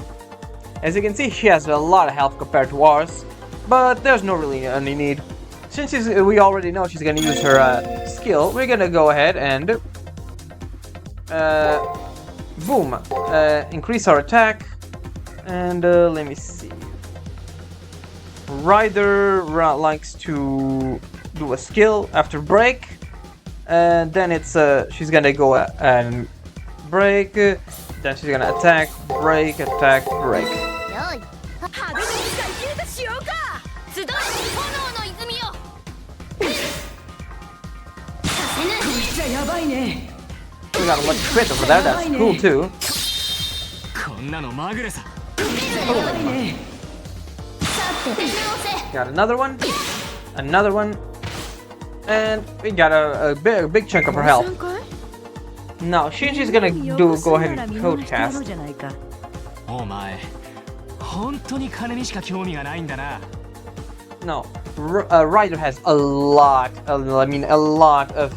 As you can see, she has a lot of health compared to ours, but there's no really any need. Since we already know she's gonna use her skill, we're gonna go ahead and boom, increase our attack, and let me see. Rider likes to do a skill after break, and then it's she's gonna go and break, then she's gonna attack, break, attack, break. よい。派手に使い切るとしようか。集い炎の泉よ。させぬ。こいつはやばいね。 We got a much crit over there, that's cool too. こんなのまぐれさ Got another one, and we got a big chunk of her health. Now, Shinji's gonna go ahead and code cast. お前本当に金にしか興味がないんだな No, Rider has a lot of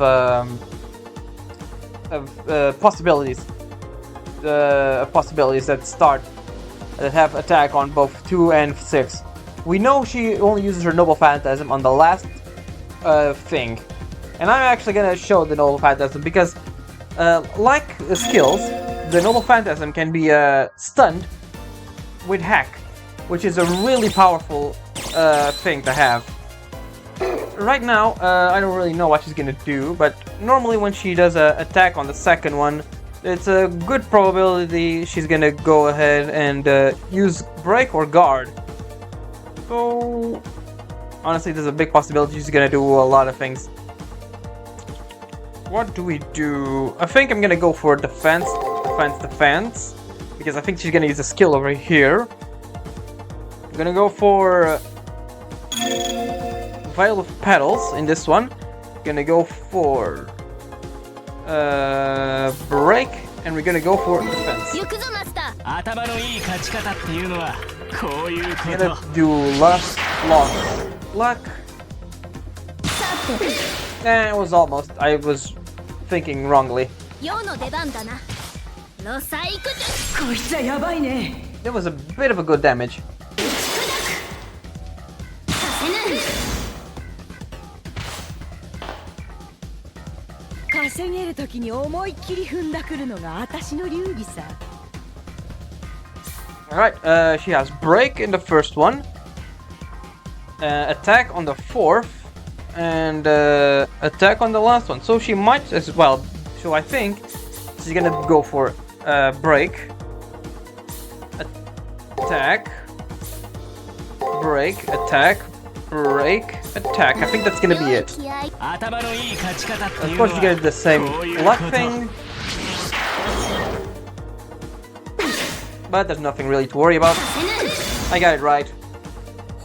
possibilities. Possibilities that have attack on both 2 and 6. We know she only uses her Noble Phantasm on the last thing. And I'm actually gonna show the Noble Phantasm because like the skills, the Noble Phantasm can be stunned with Hack, which is a really powerful thing to have. Right now, I don't really know what she's gonna do, but normally when she does an attack on the second one, it's a good probability she's gonna go ahead and use Break or Guard. So, honestly, there's a big possibility she's gonna do a lot of things. What do we do? I think I'm gonna go for defense, because I think she's gonna use a skill over here. I'm gonna go for pile of petals in this one. Gonna go for break, and we're gonna go for defense. 行くぞマスター。頭のいい勝ち方っていうのはこういうこ I'm と gonna do luck. さて It was almost. I was thinking wrongly. 陽の出番だな。ロサイクズ。こいつはやばいね。 It was a bit of a good damage. させぬ。稼げるときに思いっきり踏んだくるのが私の流儀さ。 Alright, she has break in the first one, attack on the fourth, and attack on the last one. So she might as well. So I think she's gonna go for break, attack, break, attack, break, attack. I think that's gonna be it. 気合い。 頭のいい勝ち方ってい Of うの course, は you get the same こういう luck こと thing, but there's nothing really to worry about. させぬ。 I got it right.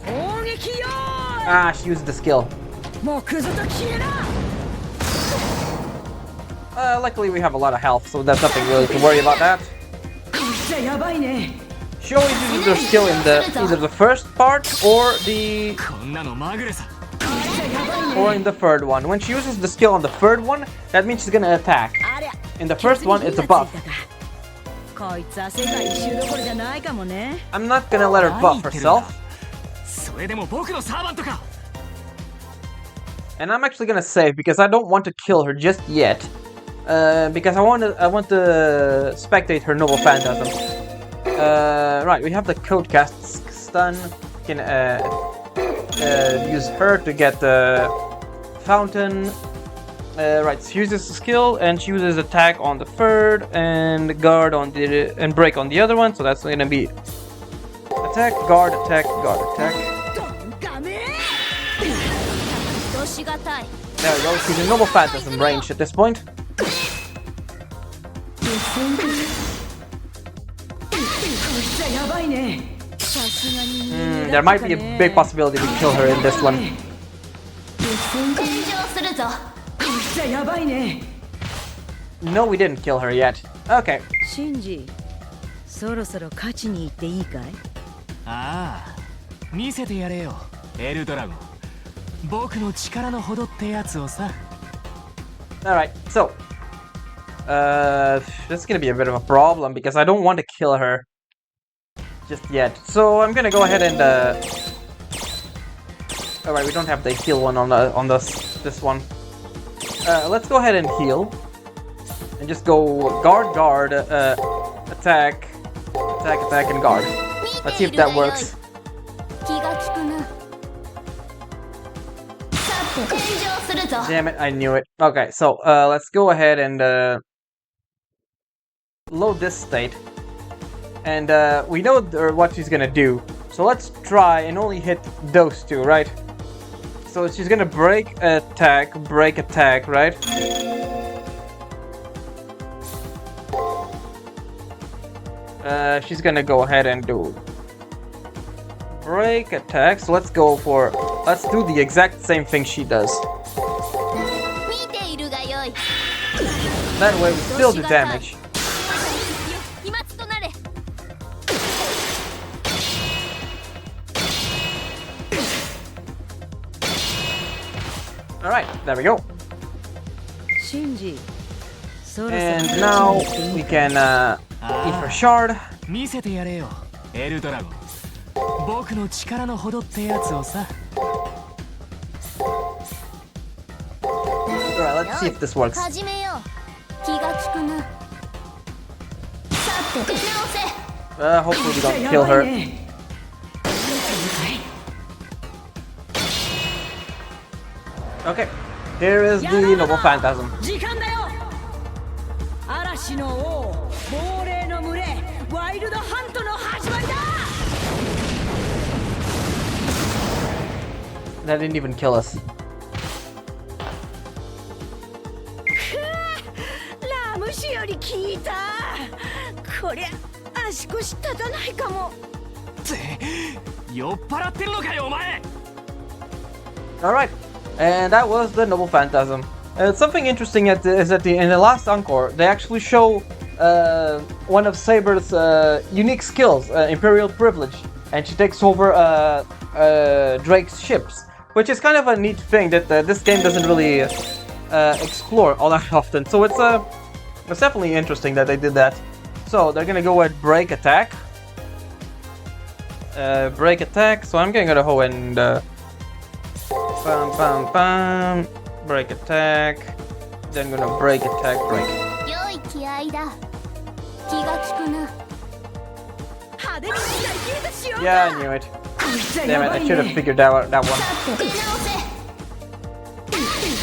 砲撃よ Ah, she used the skill. もうクズと消えな。 Luckily, we have a lot of health, so there's nothing really to worry about that. こいつはやばいね。 She always uses her skill in either the first part or the こんなのまぐれさ in the third one. When she uses the skill on the third one, that means she's gonna attack. ありゃ。 In the first one, it's a buff. こいつは世界一周どころじゃないかもね。 I'm not gonna let her buff herself, それでも僕のサーバントか and I'm actually gonna save because I don't want to kill her just yet. Because I want to spectate her noble phantasm. Right, we have the code cast stun. Can use her to get the fountain. Right, she uses the skill and she uses attack on the third and guard on the and break on the other one. So that's gonna be attack, guard, attack, guard, attack. ダメ。人しがたい。 There we go. She's in noble phantasm range at this point. こいつはやばいね。さすがに There might be a big possibility we kill her in this one. 天井するぞ。こいつはやばいね。 No, we didn't kill her yet. Okay. シンジ、そろそろ勝ちに行っていいかい？ああ見せてやれよエルドラゴン僕の力のほどってやつをさ Alright, so this is gonna be a bit of a problem because I don't want to kill her just yet. So I'm gonna go ahead and alright, we don't have the heal one on this one. Let's go ahead and heal. And just go guard, attack, and guard. Let's see if that works. 気が利くな。さて天井するぞ。 Damn it, I knew it. Okay, so let's go ahead and load this state. And we know what she's gonna do. So let's try and only hit those two, right? So she's gonna break, attack, right? She's gonna go ahead and do break, attack. So let's do the exact same thing she does. 見ているがよい。 That way we still do damage. 飛沫となれ。 Alright, there we go. シンジ、そろそろ And 勝 now ちに行っていい we can eat her shard. 見せてやれよエルドラゴン僕の力のほどってやつをさ Alright, let's see if this works. 始めよう。気が利くな。さて直せ。 Hopefully we don't kill her. Okay, here is the noble phantasm. 時間だよ。嵐の王、亡霊の群れ、ワイルドハントの始まりだ。 That didn't even kill us. ラムシより聞いた。こりゃ足腰立たないかも。って酔っ払ってるのかよお前 Alright, and that was the Noble Phantasm. Something interesting is that in the last Encore, they actually show one of Saber's unique skills, Imperial Privilege, and she takes over Drake's ships, which is kind of a neat thing that this game doesn't really explore all that often. So it's definitely interesting that they did that. So they're gonna go with break attack. Break attack. So I'm gonna go and break attack. Then gonna break attack break. 良い気合いだ。気が利くな。派手にしないゲートしようか。 Yeah, I knew it. こいつは Damn や it, ば I い should have ね。 figured that one. 出直せ。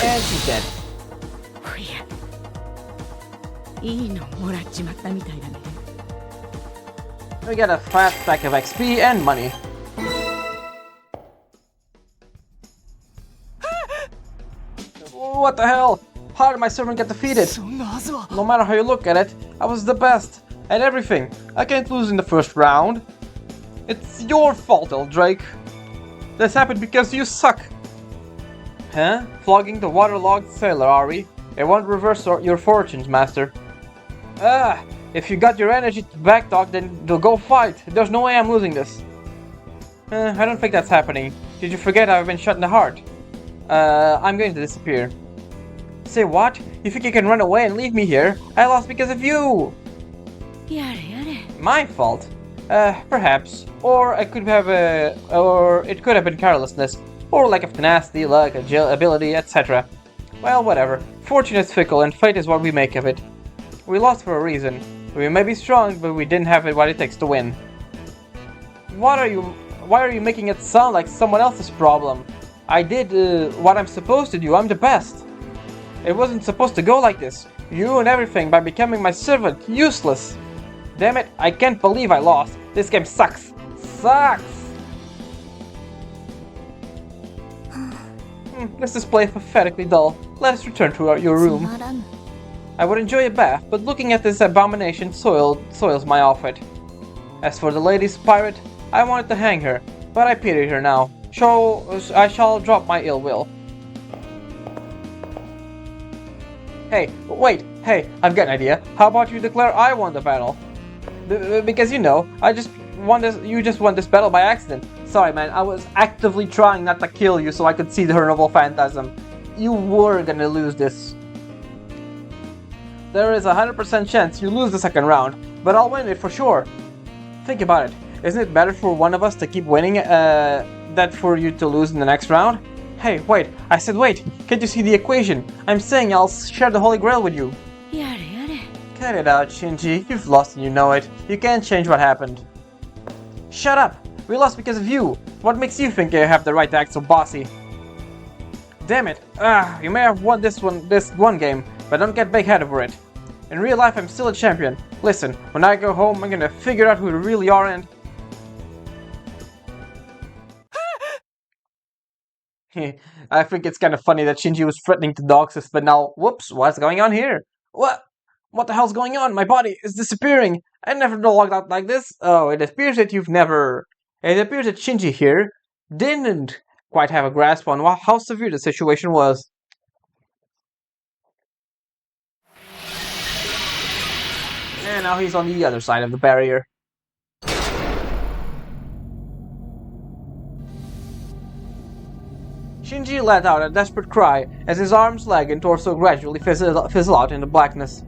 And she's dead. おや、いいのもらっちまったみたいだね。 We get a fat stack of XP and money. What the hell? How did my servant get defeated? そんなはずは No matter how you look at it, I was the best at everything. I can't lose in the first round. It's your fault, Eldrake. This happened because you suck. Huh? Flogging the waterlogged sailor, are we? It won't reverse your fortunes, master. Ah, if you got your energy to backtalk, then go fight. There's no way I'm losing this. I don't think that's happening. Did you forget I've been shot in the heart? I'm going to disappear. Say what? You think you can run away and leave me here? I lost because of you! やれやれ。 My fault? Perhaps. Or it could have been carelessness, or lack of tenacity, luck, ability, etc. Well, whatever. Fortune is fickle, and fate is what we make of it. We lost for a reason. We may be strong, but we didn't have what it takes to win. Why are you making it sound like someone else's problem? I did what I'm supposed to do. I'm the best. It wasn't supposed to go like this. You ruined everything by becoming my servant. Useless. Damn it, I can't believe I lost. This game sucks. Sucks! This display is pathetically dull. Let's return to your つ room. まらぬ。 I would enjoy a bath, but looking at this abomination soils my outfit. As for the lady's pirate, I wanted to hang her, but I pity her now. I shall drop my ill will. Hey, wait, hey, I've got an idea. How about you declare I won the battle? Because you know, you just won this battle by accident. Sorry man, I was actively trying not to kill you so I could see the Noble Phantasm. You were gonna lose this. There is a 100% chance you lose the second round, but I'll win it for sure. Think about it. Isn't it better for one of us to keep winning than for you to lose in the next round? Hey, wait, I said wait. Can't you see the equation? I'm saying I'll share the Holy Grail with you. やれやれ。 Cut it out, Shinji. You've lost and you know it. You can't change what happened. Shut up! We lost because of you. What makes you think you have the right to act so bossy? Damn it. You may have won this one game, but don't get big head over it. In real life, I'm still a champion. Listen, when I go home, I'm gonna figure out who you really are and... I think it's kind of funny that Shinji was threatening to dox us, but now, whoops, what's going on here? What? What the hell's going on? My body is disappearing. I never logged out like this. Oh, it appears that Shinji here didn't quite have a grasp on how severe the situation was. And now he's on the other side of the barrier. Shinji let out a desperate cry as his arms, leg, and torso gradually fizzle out in the blackness.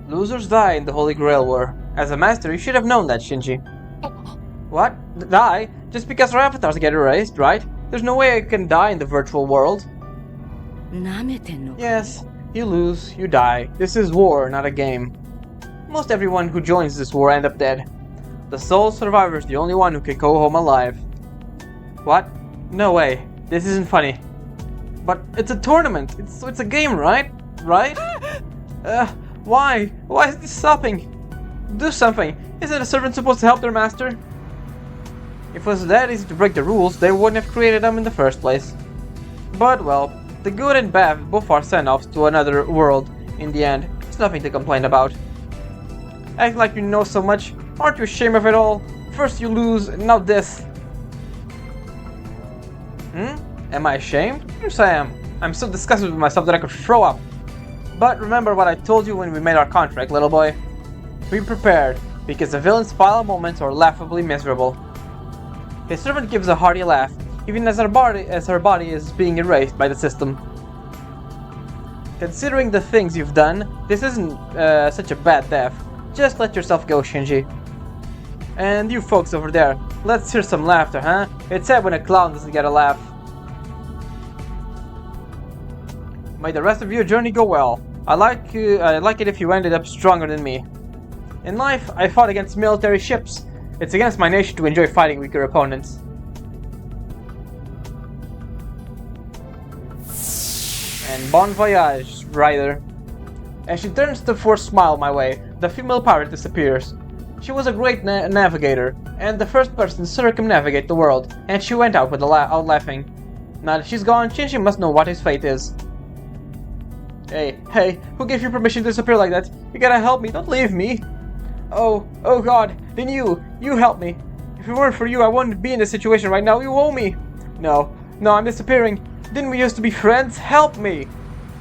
Losers die in the Holy Grail War. As a master, you should have known that, Shinji. What? Die? Just because our avatars get erased, right? There's no way I can die in the virtual world. なめてんのか。 Yes, you lose, you die. This is war, not a game. Most everyone who joins this war end up dead. The sole survivor is the only one who can go home alive. What? No way. This isn't funny. But it's a tournament. It's a game, right? Right? Why? Why is this stopping? Do something. Isn't a servant supposed to help their master? If it was that easy to break the rules, they wouldn't have created them in the first place. But well, the good and bad both are sent-offs to another world in the end. It's nothing to complain about. Acting like you know so much. Aren't you ashamed of it all? First you lose, and now this. Am I ashamed? Yes I am. I'm so disgusted with myself that I could throw up. But remember what I told you when we made our contract, little boy. Be prepared, because the villain's final moments are laughably miserable. His servant gives a hearty laugh, even as her body is being erased by the system. Considering the things you've done, this isn't such a bad death. Just let yourself go, Shinji. And you folks over there, let's hear some laughter, huh? It's sad when a clown doesn't get a laugh. May the rest of your journey go well. I like it if you ended up stronger than me. In life, I fought against military ships. It's against my nature to enjoy fighting weaker opponents. And bon voyage, Ryder. As she turns to force a smile my way, the female pirate disappears. She was a great navigator, and the first person to circumnavigate the world, and she went out out laughing. Now that she's gone, Shinji must know what his fate is. Hey, who gave you permission to disappear like that? You gotta help me, don't leave me! Oh god, then you help me. If it weren't for you, I wouldn't be in this situation right now, you owe me! No, I'm disappearing. Didn't we used to be friends? Help me!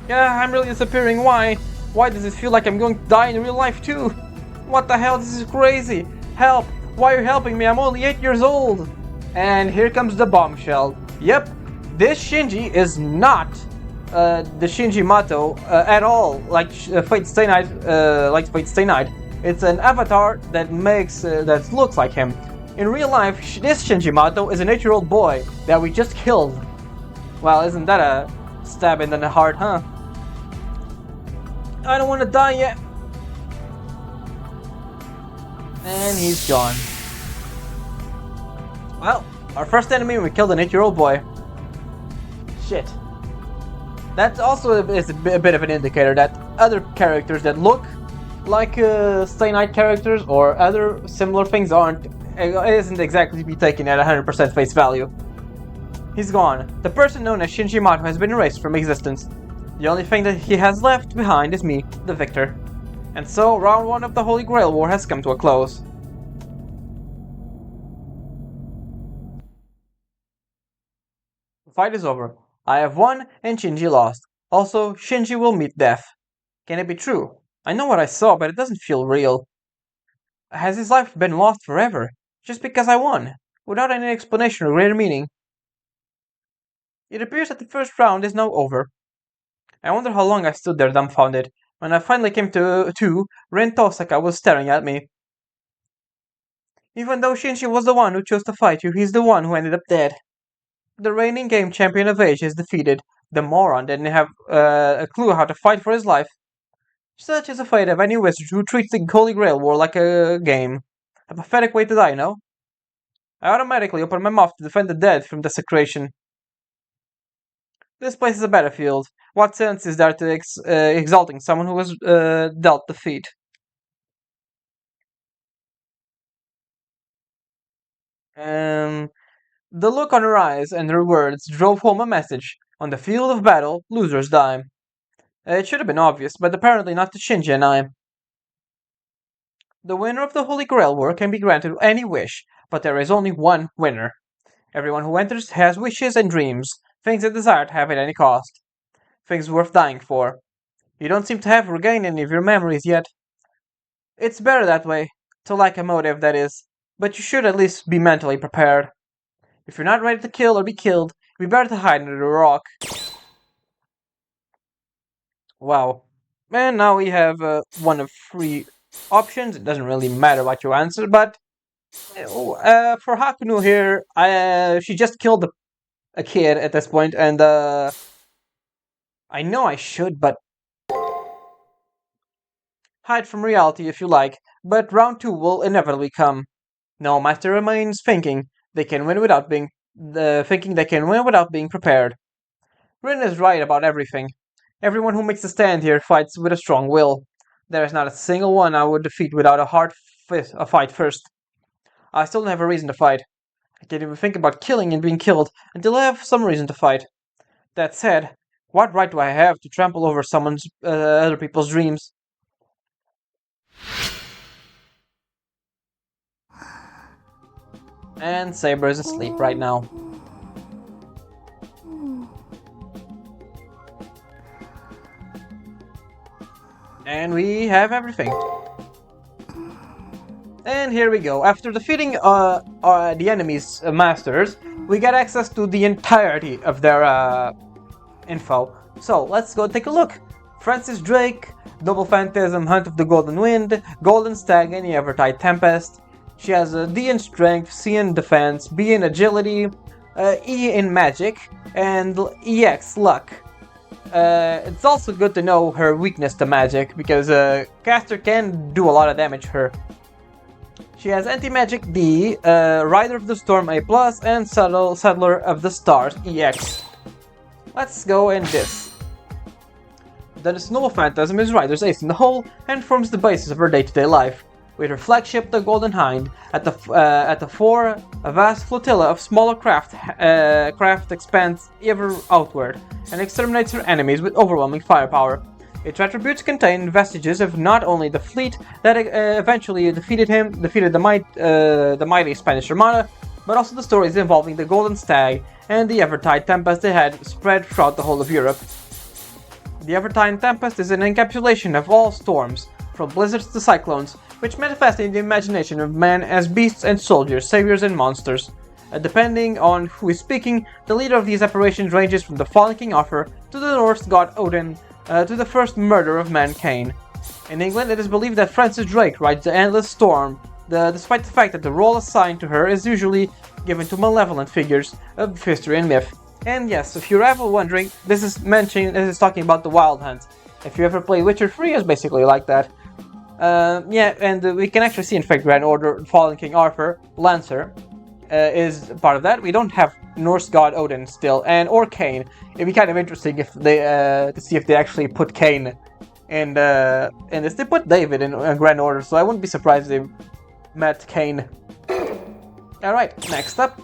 Yeah, I'm really disappearing, why? Why does it feel like I'm going to die in real life too? What the hell, this is crazy! Help! Why are you helping me? I'm only 8 years old! And here comes the bombshell. Yep, this Shinji is not the Shinji Mato at all, like Fate Stay Night, It's an avatar that that looks like him. In real life, this Shinji Mato is an 8-year-old boy that we just killed. Well, isn't that a stab in the heart, huh? I don't want to die yet. And he's gone. Well, our first enemy, we killed an 8-year-old boy. Shit. That also is a bit of an indicator that other characters that look like Stay Night characters or other similar things isn't exactly to be taken at 100% face value. He's gone. The person known as Shinji Mato has been erased from existence. The only thing that he has left behind is me, the victor. And so, round 1 of the Holy Grail War has come to a close. The fight is over. I have won and Shinji lost. Also, Shinji will meet death. Can it be true? I know what I saw, but it doesn't feel real. Has his life been lost forever? Just because I won, without any explanation or greater meaning? It appears that the first round is now over. I wonder how long I stood there dumbfounded. When I finally came to, Ren Tosaka was staring at me. Even though Shinji was the one who chose to fight you, he's the one who ended up dead. The reigning game champion of Asia is defeated. The moron didn't have a clue how to fight for his life. Such is the fate of any wizard who treats the Holy Grail War like a game. A pathetic way to die, no? I automatically open my mouth to defend the dead from desecration. This place is a battlefield. What sense is there to exalting someone who was dealt defeat? The look on her eyes and her words drove home a message. On the field of battle, losers die. It should have been obvious, but apparently not to Shinji and I. The winner of the Holy Grail War can be granted any wish, but there is only one winner. Everyone who enters has wishes and dreams, things they desire to have at any cost. Things worth dying for. You don't seem to have regained any of your memories yet. It's better that way, to lack a motive, that is, but you should at least be mentally prepared. If you're not ready to kill or be killed, it'd be better to hide under a rock. Wow. And now we have one of 3 options. It doesn't really matter what you answer, but for Hakuno here, she just killed a kid at this point, and I know I should, but hide from reality if you like, but round 2 will inevitably come. No master remains thinking they can win without being prepared. Rin is right about everything. Everyone who makes a stand here fights with a strong will. There is not a single one I would defeat without a fight first. I still don't have a reason to fight. I can't even think about killing and being killed until I have some reason to fight. That said, what right do I have to trample over other people's dreams? And Saber is asleep right now. And we have everything. And here we go. After defeating the enemy's masters, we get access to the entirety of their info. So let's go take a look. Francis Drake, Double Phantasm, Hunt of the Golden Wind, Golden Stag, and the Evertide Tempest. She has a D in Strength, C in Defense, B in Agility, E in Magic, and EX Luck. It's also good to know her weakness to magic, because caster can do a lot of damage to her. She has Anti-Magic D, Rider of the Storm A+, and Settler of the Stars EX. Let's go in this. The Snow Phantasm is Rider's ace in the hole and forms the basis of her day-to-day life. With her flagship, the Golden Hind, at the fore, a vast flotilla of smaller craft expands ever outward and exterminates her enemies with overwhelming firepower. Its attributes contain vestiges of not only the fleet that eventually defeated the mighty Spanish Armada, but also the stories involving the Golden Stag and the Evertide Tempest they had spread throughout the whole of Europe. The Evertide Tempest is an encapsulation of all storms, from blizzards to cyclones, which manifest in the imagination of man as beasts and soldiers, saviors and monsters. Depending on who is speaking, the leader of these apparitions ranges from the fallen King Arthur to the Norse god Odin, to the first murder of man Cain. In England, it is believed that Francis Drake rides the endless storm, despite the fact that the role assigned to her is usually given to malevolent figures of history and myth. And yes, if you're ever wondering, this is talking about the Wild Hunt. If you ever play Witcher 3, it's basically like that. Yeah, and we can actually see in fact Grand Order Fallen King Arthur, Lancer, is part of that. We don't have Norse god Odin still, or Cain. It'd be kind of interesting if they to see if they actually put Cain in this. They put David in Grand Order, so I wouldn't be surprised if they met Cain. Alright, next up.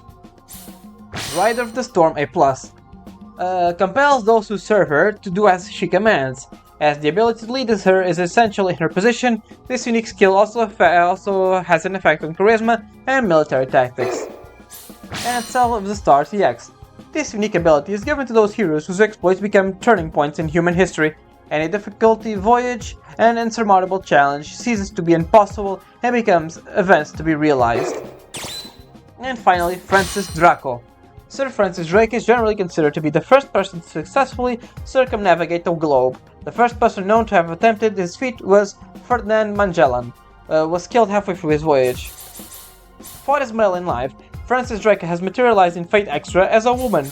Rider of the Storm A+. Compels those who serve her to do as she commands. As the ability to lead her is essential in her position, this unique skill also has an effect on charisma and military tactics. And Cell of the Stars EX. This unique ability is given to those heroes whose exploits become turning points in human history. Any difficulty, voyage, and insurmountable challenge ceases to be impossible and becomes events to be realized. And finally, Francis Draco. Sir Francis Drake is generally considered to be the first person to successfully circumnavigate the globe. The first person known to have attempted this feat was Ferdinand Magellan, was killed halfway through his voyage. Fought as male in life, Francis Drake has materialized in Fate Extra as a woman.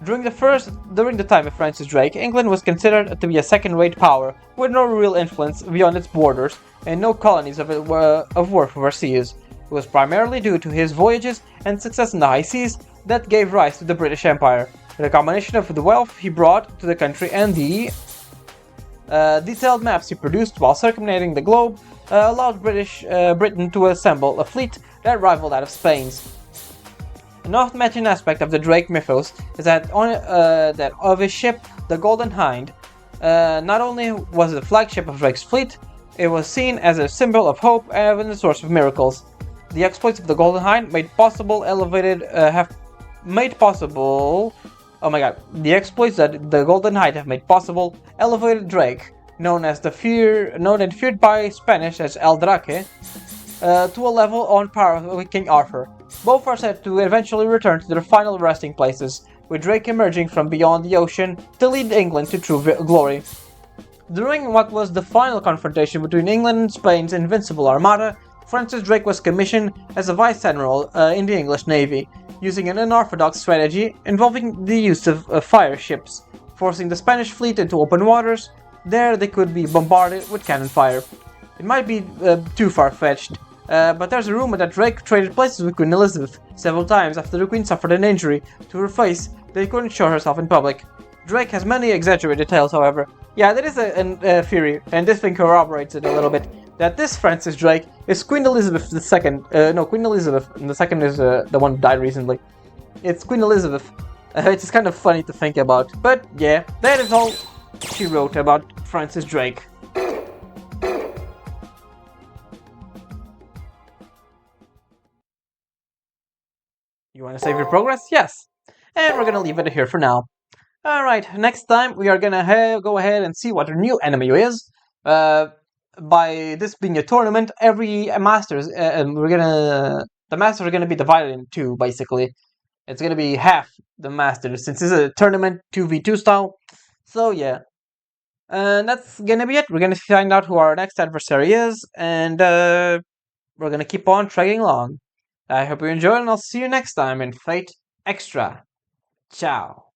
During the time of Francis Drake, England was considered to be a second-rate power, with no real influence beyond its borders, and no colonies of worth overseas. It was primarily due to his voyages and success in the high seas that gave rise to the British Empire. The combination of the wealth he brought to the country and the detailed maps he produced while circumnavigating the globe allowed Britain to assemble a fleet that rivaled that of Spain's. An oft-mentioned aspect of the Drake mythos is that of his ship, the Golden Hind, not only was it the flagship of Drake's fleet, it was seen as a symbol of hope and a source of miracles. The exploits of the Golden Hind the exploits that the Golden Hind have made possible elevated Drake, known and feared by Spanish as El Drake, to a level on par with King Arthur. Both are said to eventually return to their final resting places, with Drake emerging from beyond the ocean to lead England to true glory. During what was the final confrontation between England and Spain's invincible armada, Francis Drake was commissioned as a vice admiral in the English Navy, using an unorthodox strategy involving the use of fire ships, forcing the Spanish fleet into open waters. There they could be bombarded with cannon fire. It might be too far-fetched, but there's a rumor that Drake traded places with Queen Elizabeth several times after the Queen suffered an injury to her face that she couldn't show herself in public. Drake has many exaggerated tales, however. Yeah, that is a theory, and this thing corroborates it a little bit, that this Francis Drake is Queen Elizabeth II. Queen Elizabeth II is the one who died recently. It's Queen Elizabeth. It's kind of funny to think about. But yeah, that is all she wrote about Francis Drake. Want to save your progress? Yes. And we're gonna leave it here for now. Alright, next time we are gonna go ahead and see what our new enemy is. By this being a tournament, every masters, the masters are gonna be divided in two, basically. It's gonna be half the masters, since it's a tournament 2v2 style. So yeah. And that's gonna be it. We're gonna find out who our next adversary is, and we're gonna keep on tracking along. I hope you enjoyed, and I'll see you next time in Fate Extra. Ciao.